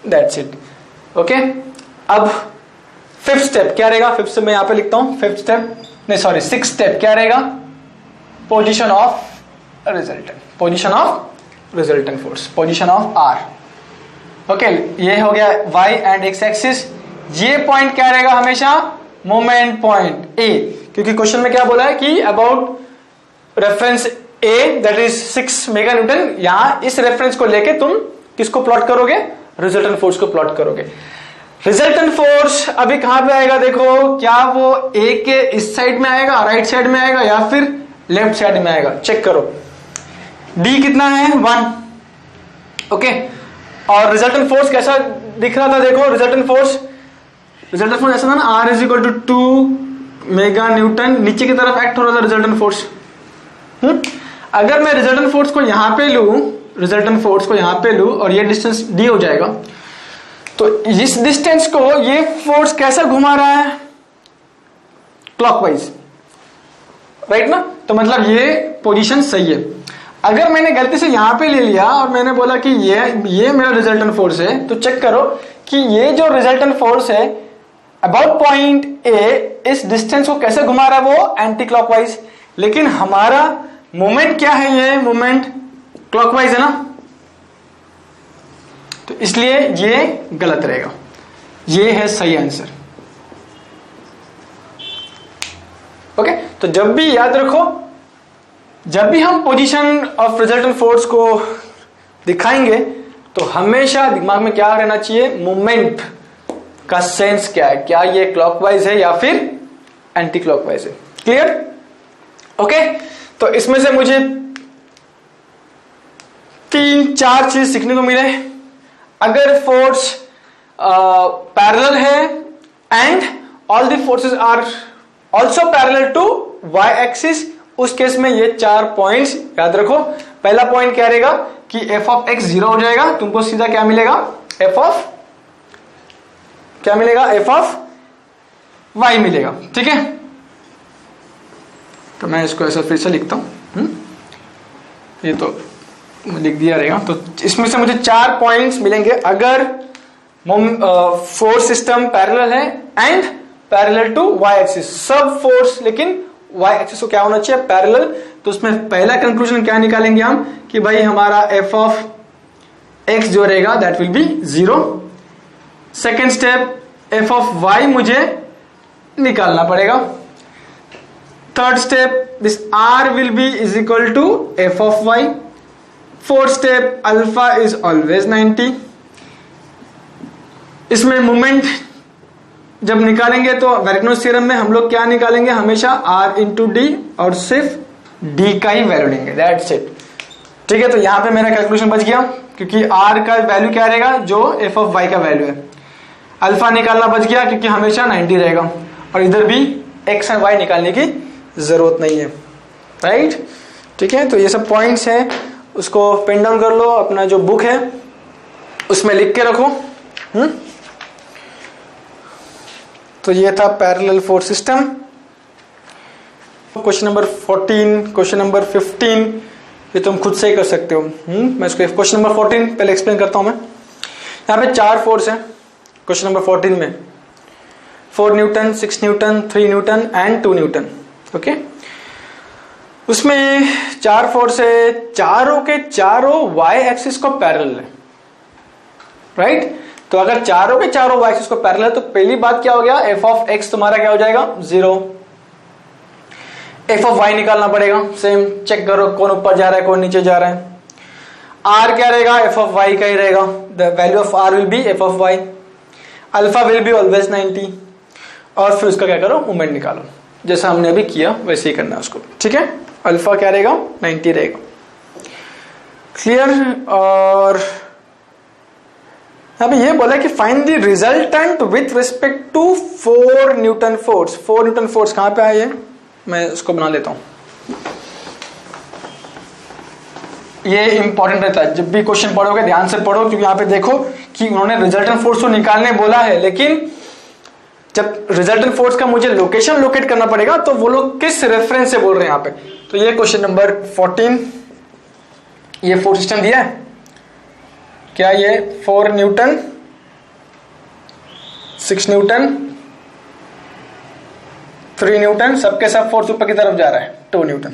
दैट्स इट, ओके। अब 5th स्टेप क्या रहेगा, 5th मैं यहां पे लिखता हूं, 6th स्टेप क्या रहेगा, position of resultant force, position of r, okay. ये हो गया y एंड x एक्सिस, ये पॉइंट क्या रहेगा हमेशा मोमेंट पॉइंट a, क्योंकि क्वेश्चन में क्या बोला है कि about reference A that is 6 mega Newton, यहां इस रेफरेंस को लेके तुम किसको प्लॉट करोगे, रिजल्टेंट फोर्स को प्लॉट करोगे। रिजल्टेंट फोर्स अभी कहां पे आएगा, देखो क्या वो A के इस साइड में आएगा, राइट साइड में आएगा, या फिर लेफ्ट साइड में आएगा, चेक करो। D कितना है 1, ओके। और रिजल्टेंट फोर्स कैसा दिख रहा था, देखो रिजल्टेंट फोर्स ऐसा था ना, R = 2 मेगा न्यूटन, नीचे की तरफ एक्ट हो रहा था रिजल्टेंट फोर्स। अगर मैं रिजल्टेंट फोर्स को यहां पे लूं और ये डिस्टेंस d हो जाएगा, तो इस डिस्टेंस को ये फोर्स कैसा घुमा रहा है क्लॉकवाइज, राइट ना, तो मतलब ये पोजीशन सही है। अगर मैंने गलती से यहां पे ले लिया और मैंने बोला कि ये मेरा रिजल्टेंट फोर्स है, तो चेक करो कि ये जो रिजल्टेंट फोर्स है अबाउट पॉइंट ए इस डिस्टेंस को कैसे घुमा रहा है, वो एंटी क्लॉकवाइज। लेकिन हमारा मोमेंट क्या है, ये मोमेंट क्लॉकवाइज है ना, तो इसलिए ये गलत रहेगा, ये है सही आंसर, ओके। तो जब भी याद रखो, जब भी हम पोजीशन ऑफ रिजल्टेंट फोर्स को दिखाएंगे तो हमेशा दिमाग में क्या रहना चाहिए, मोमेंट का सेंस क्या है, क्या ये क्लॉकवाइज है या फिर एंटी क्लॉकवाइज है, क्लियर, ओके। तो इसमें से मुझे 3-4 चीज सीखने को मिले। अगर फोर्स पैरेलल है and all the forces are also parallel to Y axis, उस केस में ये 4 पॉइंट्स याद रखो। पहला पॉइंट क्या रहेगा कि f ऑफ x 0 हो जाएगा, तुमको सीधा क्या मिलेगा, f ऑफ y मिलेगा, ठीक है। तो मैं इसको ऐसा फिर से लिखता हूं, ये तो लिख दिया रहेगा। तो इसमें से मुझे 4 पॉइंट्स मिलेंगे अगर फोर्स सिस्टम पैरेलल है and parallel to y axis, सब फोर्स लेकिन y एक्सिस को क्या होना चाहिए, पैरेलल। तो उसमें पहला कंक्लूजन क्या निकालेंगे हम कि भाई हमारा f ऑफ x जो रहेगा that will be 0। Second step f of y मुझे निकालना पड़ेगा। Third step this r will be is equal to f of y। Fourth step alpha is always 90। इसमें मोमेंट जब निकालेंगे तो वेरेनोस थ्योरम में हम लोग क्या निकालेंगे, हमेशा r इंटू डी और सिर्फ d का ही वैल्यू लेंगे, दैट्स इट, ठीक है। तो यहां पे मेरा कैलकुलेशन बच गया क्योंकि r का वैल्यू क्या रहेगा, जो f ऑफ y का वैल्यू है। अल्फा निकालना बच गया क्योंकि हमेशा 90 रहेगा, और इधर भी एक्स एंड वाई निकालने की जरूरत नहीं है, राइट। ठीक है, तो ये सब पॉइंट्स हैं, उसको पेन डाउन कर लो, अपना जो बुक है उसमें लिख के रखो। तो ये था parallel force system. Question number 14, question number 15 ये तुम खुद से ही कर सकते हो। मैं इसको क्वेश्चन नंबर 14 पहले एक्सप्लेन करता हूं। मैं यहाँ पे 4 फोर्स है क्वेश्चन नंबर 14 में, 4 Newton, 6 Newton, 3 Newton and 2 Newton. Okay, उसमें 4 फोर्स है, चारों के चारों वाई एक्सिस को पैरेलल है, राइट। तो अगर चारों के चारों वाई एक्सिस को पैरेलल है तो पहली बात क्या हो गया, एफ ऑफ एक्स तुम्हारा क्या हो जाएगा 0, एफ ऑफ वाई निकालना पड़ेगा, सेम चेक करो कौन ऊपर जा रहा है कौन नीचे जा रहा है। आर क्या रहेगा, एफ ऑफ वाई का ही रहेगा, the value of R will be F of Y, alpha will be always 90, और फिर उसका क्या करो मोमेंट निकालो, जैसा हमने अभी किया वैसे ही करना है उसको। ठीक है, अल्फा क्या रहेगा 90 रहेगा, क्लियर। और अभी ये बोला कि find the resultant with respect to 4 newton force. 4 newton force कहां पे आए है, मैं उसको बना लेता हूं। ये इंपॉर्टेंट रहता है, जब भी क्वेश्चन पढ़ोगे ध्यान से पढ़ो, क्योंकि यहां पे देखो कि उन्होंने रिजल्टेंट फोर्स को निकालने बोला है, लेकिन जब रिजल्टेंट फोर्स का मुझे लोकेशन लोकेट करना पड़ेगा तो वो लोग किस रेफरेंस से बोल रहे हैं यहाँ पे। तो ये क्वेश्चन नंबर 14, ये फोर्स सिस्टम दिया है क्या, ये 4 न्यूटन, 6 न्यूटन, 3 न्यूटन, सबके सब फोर्स ऊपर की तरफ जा रहा है, 2 न्यूटन।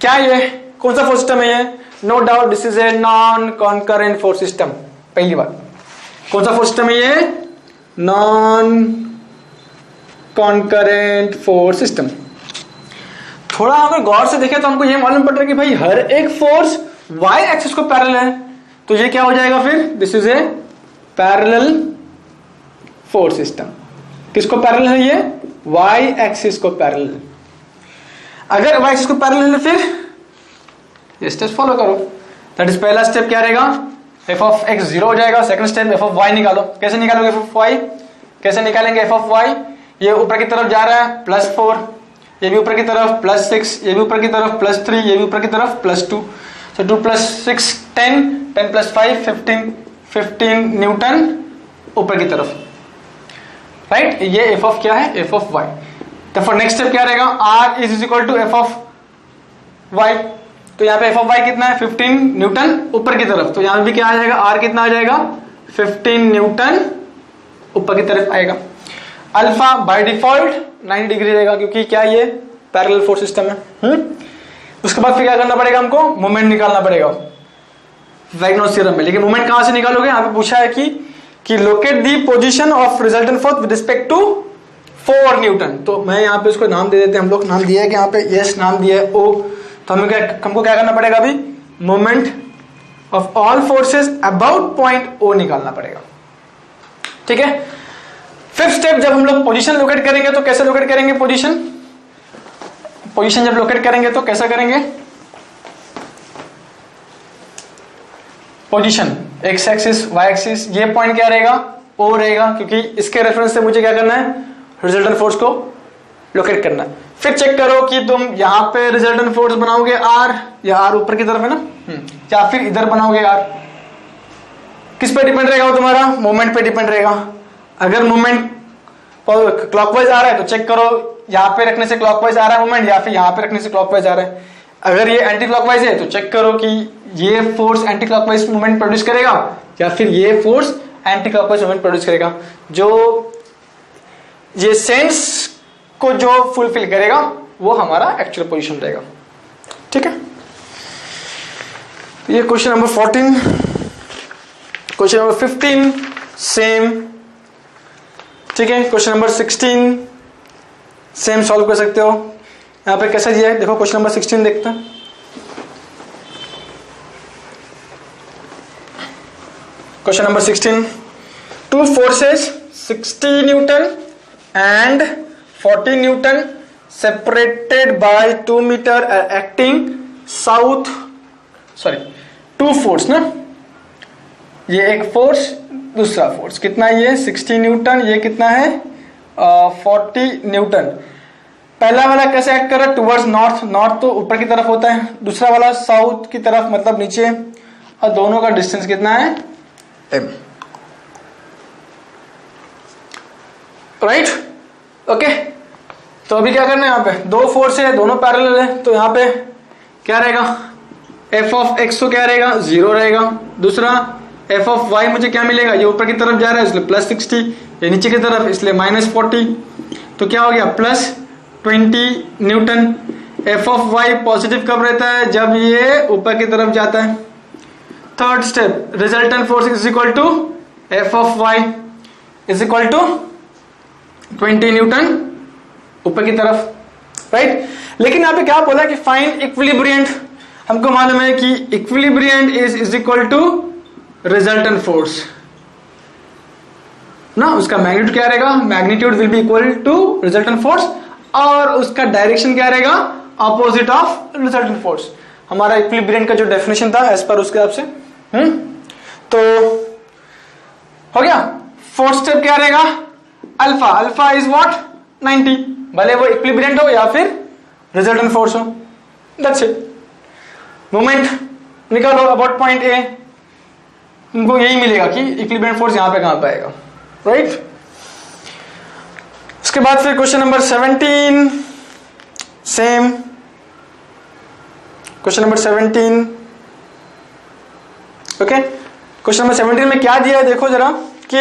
क्या ये कौन सा फोर्स सिस्टम है ये, no doubt this is a non concurrent force system. पहली बात, कौन सा फोर्स सिस्टम है ये, नॉन कॉन्करेंट फोर्स सिस्टम। थोड़ा अगर गौर से देखें तो हमको ये मालूम पड़ रहा है कि भाई हर एक फोर्स वाई एक्सिस को पैरेलल है, तो ये क्या हो जाएगा फिर, this is a parallel force system. किसको पैरेलल है ये, वाई एक्सिस को पैरेलल। अगर वाई एक्सिस को पैरेलल है फिर ये स्टेप फॉलो करो। दैट इज पहला स्टेप क्या रहेगा, एफ ऑफ एक्स 0 हो जाएगा। Second step F of Y निकालो। कैसे निकालोगे एफ ऑफ वाई, कैसे निकालेंगे एफ ऑफ वाई, ये ऊपर की तरफ जा रहा है +4, ये भी ऊपर की तरफ +6, ये भी ऊपर की तरफ +3, ये भी ऊपर की तरफ +2, so 2 + 6 10, 10 + 5 15 न्यूटन ऊपर की तरफ, राइट। ये एफ ऑफ क्या है, एफ ऑफ वाई। तो फॉर नेक्स्ट स्टेप क्या रहेगा, R is equal to F of Y. तो यहाँ पे एफ ऑफ वाई कितना है 15 न्यूटन ऊपर की तरफ, तो यहाँ भी क्या आ जाएगा, आर कितना आ जाएगा 15 न्यूटन ऊपर की तरफ आएगा। अल्फा बाय डिफॉल्ट 90 डिग्री रहेगा, क्योंकि क्या ये पैरेलल फोर्स सिस्टम है। उसके बाद फिर क्या करना पड़ेगा, हमको मोमेंट निकालना पड़ेगा वैगनोस थ्योरम में। लेकिन मोमेंट कहां से निकालोगे, यहाँ पे पूछा है कि locate the position of resultant force with respect to 4 newton. तो मैं यहाँ पे उसको नाम दे देते हैं, हम लोग नाम दिया है कि यहाँ पे यस नाम दिया है ओ। तो हमको क्या करना पड़ेगा, अभी moment of all forces about point O निकालना पड़ेगा। ठीक है, फिफ्थ स्टेप, जब हम लोग पोजीशन लोकेट करेंगे तो कैसे लोकेट करेंगे पोजीशन जब लोकेट करेंगे तो कैसा करेंगे, position X axis Y axis, ये पॉइंट क्या रहेगा ओ रहेगा, क्योंकि इसके रेफरेंस से मुझे क्या करना है, रिजल्टेंट फोर्स को लोकेट करना है। फिर चेक करो कि तुम यहां पे रिजल्टेंट फोर्स बनाओगे आर, या आर ऊपर की तरफ है ना, या फिर इधर बनाओगे आर। किस पे डिपेंड रहेगा वो तुम्हारा, मोमेंट पे डिपेंड रहेगा। अगर मोमेंट क्लॉकवाइज आ रहा है तो चेक करो यहाँ पे रखने से क्लॉकवाइज आ रहा है मोमेंट, या फिर यहाँ पे रखने से क्लॉकवाइज आ रहा है। अगर ये एंटी क्लॉकवाइज है तो चेक करो कि ये force anti clockwise moment produce करेगा या फिर ये force anti clockwise moment produce करेगा। जो ये सेंस को जो फुलफिल करेगा वो हमारा एक्चुअल पोजीशन रहेगा। ठीक है, ये question number 14। Question number 15 same. ठीक है, क्वेश्चन नंबर 16 सेम सॉल्व कर सकते हो। यहां पे कैसा दिया है देखो, क्वेश्चन नंबर 16 देखते हैं। Question number 16, two forces 60 newton and 40 newton separated by 2 meter are acting two force ना, ये एक फोर्स दूसरा फोर्स कितना है, ये 60 न्यूटन, ये कितना है 40 न्यूटन। पहला वाला कैसे एक्ट कर रहा है, टुवर्ड्स नॉर्थ, नॉर्थ तो ऊपर की तरफ होता है, दूसरा वाला साउथ की तरफ मतलब नीचे, और दोनों का डिस्टेंस कितना है m, राइट ओके। तो अभी क्या करना है, यहाँ पे दो फोर्स है, दोनों पैरेलल है, तो यहाँ पे क्या रहेगा, f ऑफ x तो क्या रहेगा 0 रहेगा, दूसरा f ऑफ y मुझे क्या मिलेगा, ये ऊपर की तरफ जा रहा है इसलिए प्लस 60, ये नीचे की तरफ इसलिए माइनस 40, तो क्या हो गया plus 20 Newton. f of y positive कब रहता है, जब ये ऊपर की तरफ जाता है। Third step, resultant force is equal to f of y is equal to 20 newton ऊपर की तरफ, राइट। लेकिन यहाँ पे क्या बोला कि फाइंड इक्विलिब्रियंट, हमको मालूम है कि equilibrant is equal to resultant force ना, उसका मैग्नीट्यूड क्या रहेगा, magnitude will be equal to resultant force, और उसका डायरेक्शन क्या रहेगा, ऑपोजिट ऑफ रिजल्टेंट फोर्स। हमारा इक्विलिब्रियंट का जो डेफिनेशन था एज पर उसके हिसाब से तो हो गया। फोर्थ स्टेप क्या रहेगा, अल्फा, अल्फा इज व्हाट 90, भले वो इक्विलिब्रियंट हो या फिर रिजल्टेंट फोर्स हो, दैट्स इट। मोमेंट निकालो अबाउट पॉइंट ए, उनको यही मिलेगा कि इक्विलिब्रियंट फोर्स यहां पे कहां पे आएगा, राइट। उसके बाद फिर question number 17, same question number 17, okay. Question number 17 में क्या दिया है देखो जरा, कि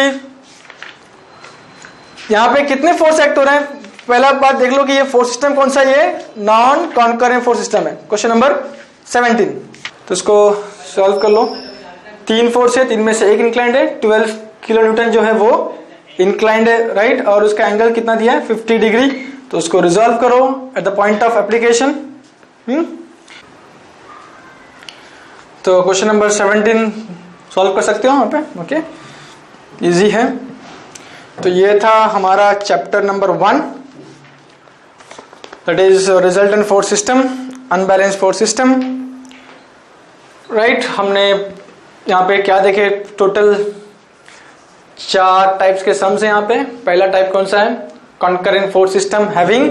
यहां पे कितने फोर्स एक्ट हो रहे हैं। पहला बात देख लो कि ये फोर्स सिस्टम कौन सा, ये नॉन कॉन्करेंट फोर्स सिस्टम है, क्वेश्चन नंबर 17। तो इसको सॉल्व कर लो। तीन फोर्स है, तीन में से एक इंक्लाइंड है, 12 किलो न्यूटन जो है वो इंक्लाइंड है, राइट, और उसका एंगल कितना दिया है 50 डिग्री। तो उसको रिजॉल्व करो at the point of application. तो क्वेश्चन नंबर 17 सॉल्व कर सकते हो यहाँ पे, ओके, इजी है। तो ये था हमारा chapter number 1, that is resultant force system, unbalanced force system, right. हमने यहाँ पे क्या देखे, टोटल 4 टाइप्स के सम्स है यहाँ पे। पहला टाइप कौन सा है, concurrent force system having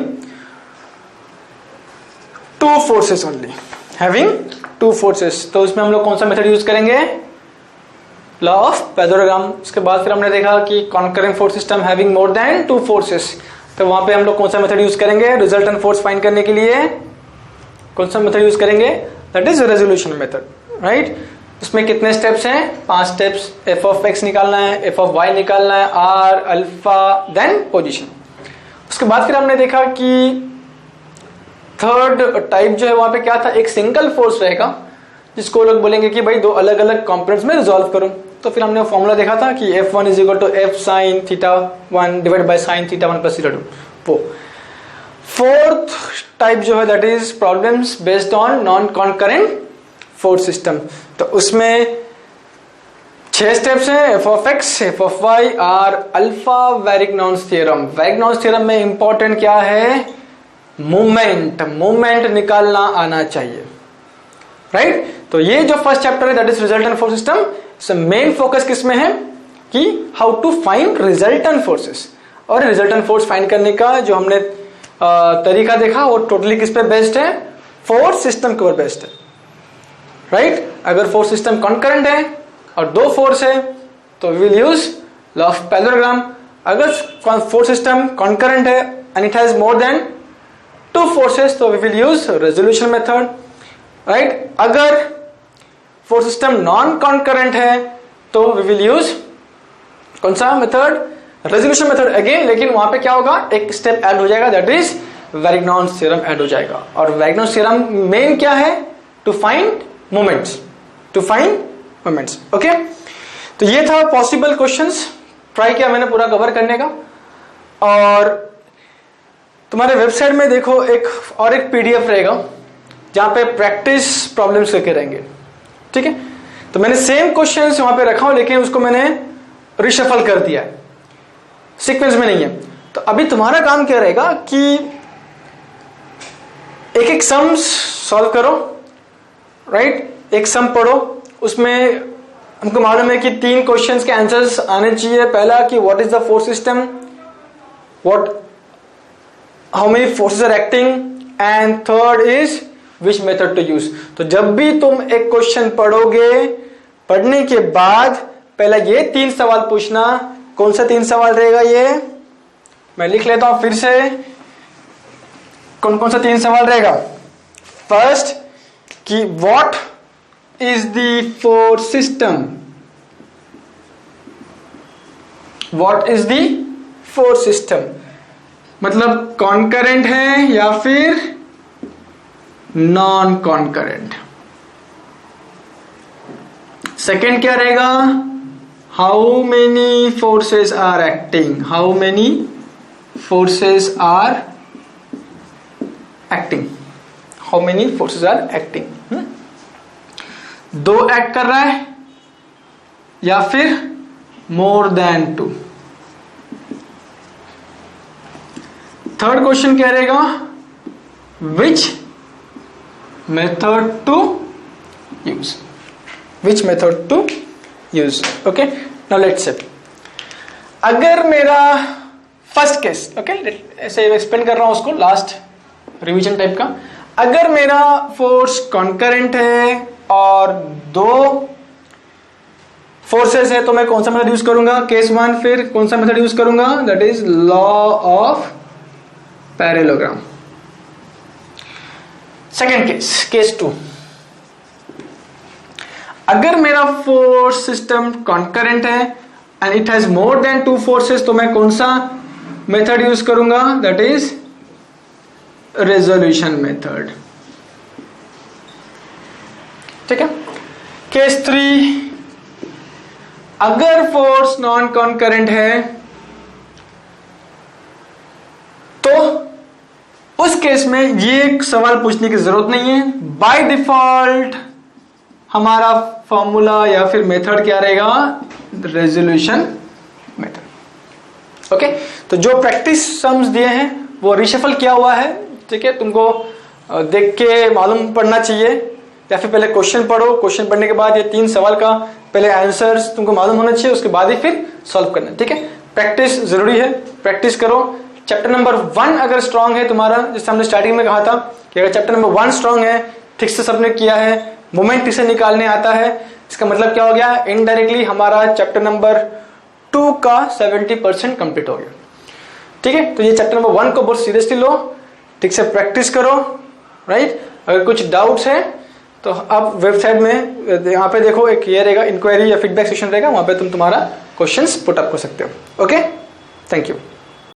2 forces only, having 2 forces. तो उसमें हम लोग कौन सा मेथड यूज करेंगे, लॉ ऑफ पैरेललोग्राम। उसके बाद फिर हमने देखा कि concurrent force system having more than 2 forces, तो वहां पे हम लोग कौन सा मेथड यूज करेंगे, रिजल्टेंट फोर्स फाइंड करने के लिए कौन सा मेथड यूज करेंगे, that is resolution method, right. इसमें कितने स्टेप्स हैं, 5 स्टेप्स। एफ ऑफ एक्स निकालना है, एफ ऑफ वाई निकालना है, आर, अल्फा, देन पोजीशन। उसके बाद फिर हमने देखा कि थर्ड टाइप जो है वहां पे क्या था, एक सिंगल फोर्स रहेगा जिसको लोग बोलेंगे कि भाई 2 अलग अलग कंपोनेंट्स में रिजॉल्व करो। तो फिर हमने फॉर्मूला देखा था कि F1 is equal to F sin θ1 divide by sin θ1 plus θ2। वो फोर्थ टाइप जो है that is problems based on non concurrent force system. तो उसमें 6 स्टेप्स हैं, f of x, f of y, r, alpha, Varignon's theorem. Varignon's theorem में important क्या है, movement, movement निकालना आना चाहिए, राइट। तो ये जो फर्स्ट चैप्टर है that is resultant force system, इसमें मेन फोकस किस में है कि how to find resultant forces. और रिजल्टेंट फोर्स फाइंड करने का जो हमने तरीका देखा वो टोटली किस पे बेस्ड है, फोर्स सिस्टम के ऊपर बेस्ड है, राइट। अगर फोर्स सिस्टम कॉन्करेंट है और 2 फोर्स है तो we will use law of parallelogram. अगर फोर्स सिस्टम कॉन्करेंट है and it has more than 2 forces तो we will use resolution method, right. अगर फोर्स सिस्टम नॉन कॉन्करेंट है तो वी विल यूज कौन सा मेथड, रेजोल्यूशन मेथड अगेन। लेकिन वहां पे क्या होगा, एक स्टेप ऐड हो जाएगा that is Varignon's theorem add हो जाएगा। और वैरिग्नॉन्स थ्योरम मेन क्या है, to find moments, to find moments, okay. तो ये था पॉसिबल क्वेश्चंस, ट्राई किया मैंने पूरा कवर करने का। और तुम्हारे वेबसाइट में देखो एक पीडीएफ रहेगा जहां पे प्रैक्टिस प्रॉब्लम्स करके रहेंगे, ठीक है। तो मैंने सेम क्वेश्चंस वहां पे रखा हूं लेकिन उसको मैंने रिशफल कर दिया है, सीक्वेंस में नहीं है। तो अभी तुम्हारा काम क्या रहेगा कि एक एक सम्स सॉल्व करो, राइट। एक सम पढ़ो, उसमें हमको मालूम है कि 3 क्वेश्चंस के आंसर्स आने चाहिए। पहला कि what is the force system, how many forces are acting, and third is which method to use. तो जब भी तुम एक क्वेश्चन पढ़ोगे, पढ़ने के बाद पहला ये 3 सवाल पूछना। कौन सा 3 सवाल रहेगा ये मैं लिख लेता हूं फिर से। कौन कौन सा 3 सवाल रहेगा? फर्स्ट कि what is the force system, what is the force system, मतलब कॉन्करेंट है या फिर नॉन कॉन्करेंट। सेकेंड क्या रहेगा? How many forces are acting, how many forces are acting, how many forces are acting. 2 act कर रहा है या फिर मोर देन 2। थर्ड क्वेश्चन क्या रहेगा? Which method to use, which method to use. Okay, now let's say अगर मेरा first case, okay ऐसे एक्सप्लेन कर रहा हूं उसको, लास्ट रिवीजन टाइप का। अगर मेरा फोर्स कॉन्करेंट है और 2 फोर्सेस है तो मैं कौन सा मेथड यूज करूंगा? केस 1। फिर कौन सा मेथड यूज करूंगा? That is law of parallelogram. Second case, case 2। अगर मेरा फोर्स सिस्टम कॉन्करेंट है and it has more than 2 forces तो मैं कौन सा मेथड यूज करूंगा? That is resolution method. ठीक है। केस 3, अगर फोर्स नॉन कॉन्करेंट है तो उस केस में ये सवाल पूछने की जरूरत नहीं है। बाय डिफॉल्ट हमारा फॉर्मूला या फिर मेथड क्या रहेगा? Resolution method. ओके, तो जो प्रैक्टिस सम्स दिए हैं वो रिशफल किया हुआ है। ठीक है, तुमको देख के मालूम पड़ना चाहिए या फिर पहले क्वेश्चन पढ़ो, क्वेश्चन पढ़ने के बाद ये 3 सवाल का पहले आंसर्स तुमको मालूम होना चाहिए, उसके बाद ही फिर सॉल्व करना। ठीक है, प्रैक्टिस जरूरी है, प्रैक्टिस करो। चैप्टर नंबर 1 अगर स्ट्रांग है तुम्हारा, जैसे हमने स्टार्टिंग में कहा था कि अगर चैप्टर नंबर 1 स्ट्रांग है, ठीक से सबने किया है, मोमेंट ठीक से निकालने आता है, इसका मतलब क्या हो गया? इनडायरेक्टली हमारा चैप्टर नंबर 2 का 70% कंप्लीट हो गया। ठीक है, तो ये चैप्टर नंबर 1 को बहुत सीरियसली लो, ठीक से प्रैक्टिस करो। राइट, अगर कुछ डाउट्स है तो आप वेबसाइट में यहाँ पे देखो, एक ये रहेगा इंक्वायरी या फीडबैक सेक्शन रहेगा, वहां पे तुम तुम्हारा क्वेश्चंस पुट अप कर सकते हो। Okay, thank you.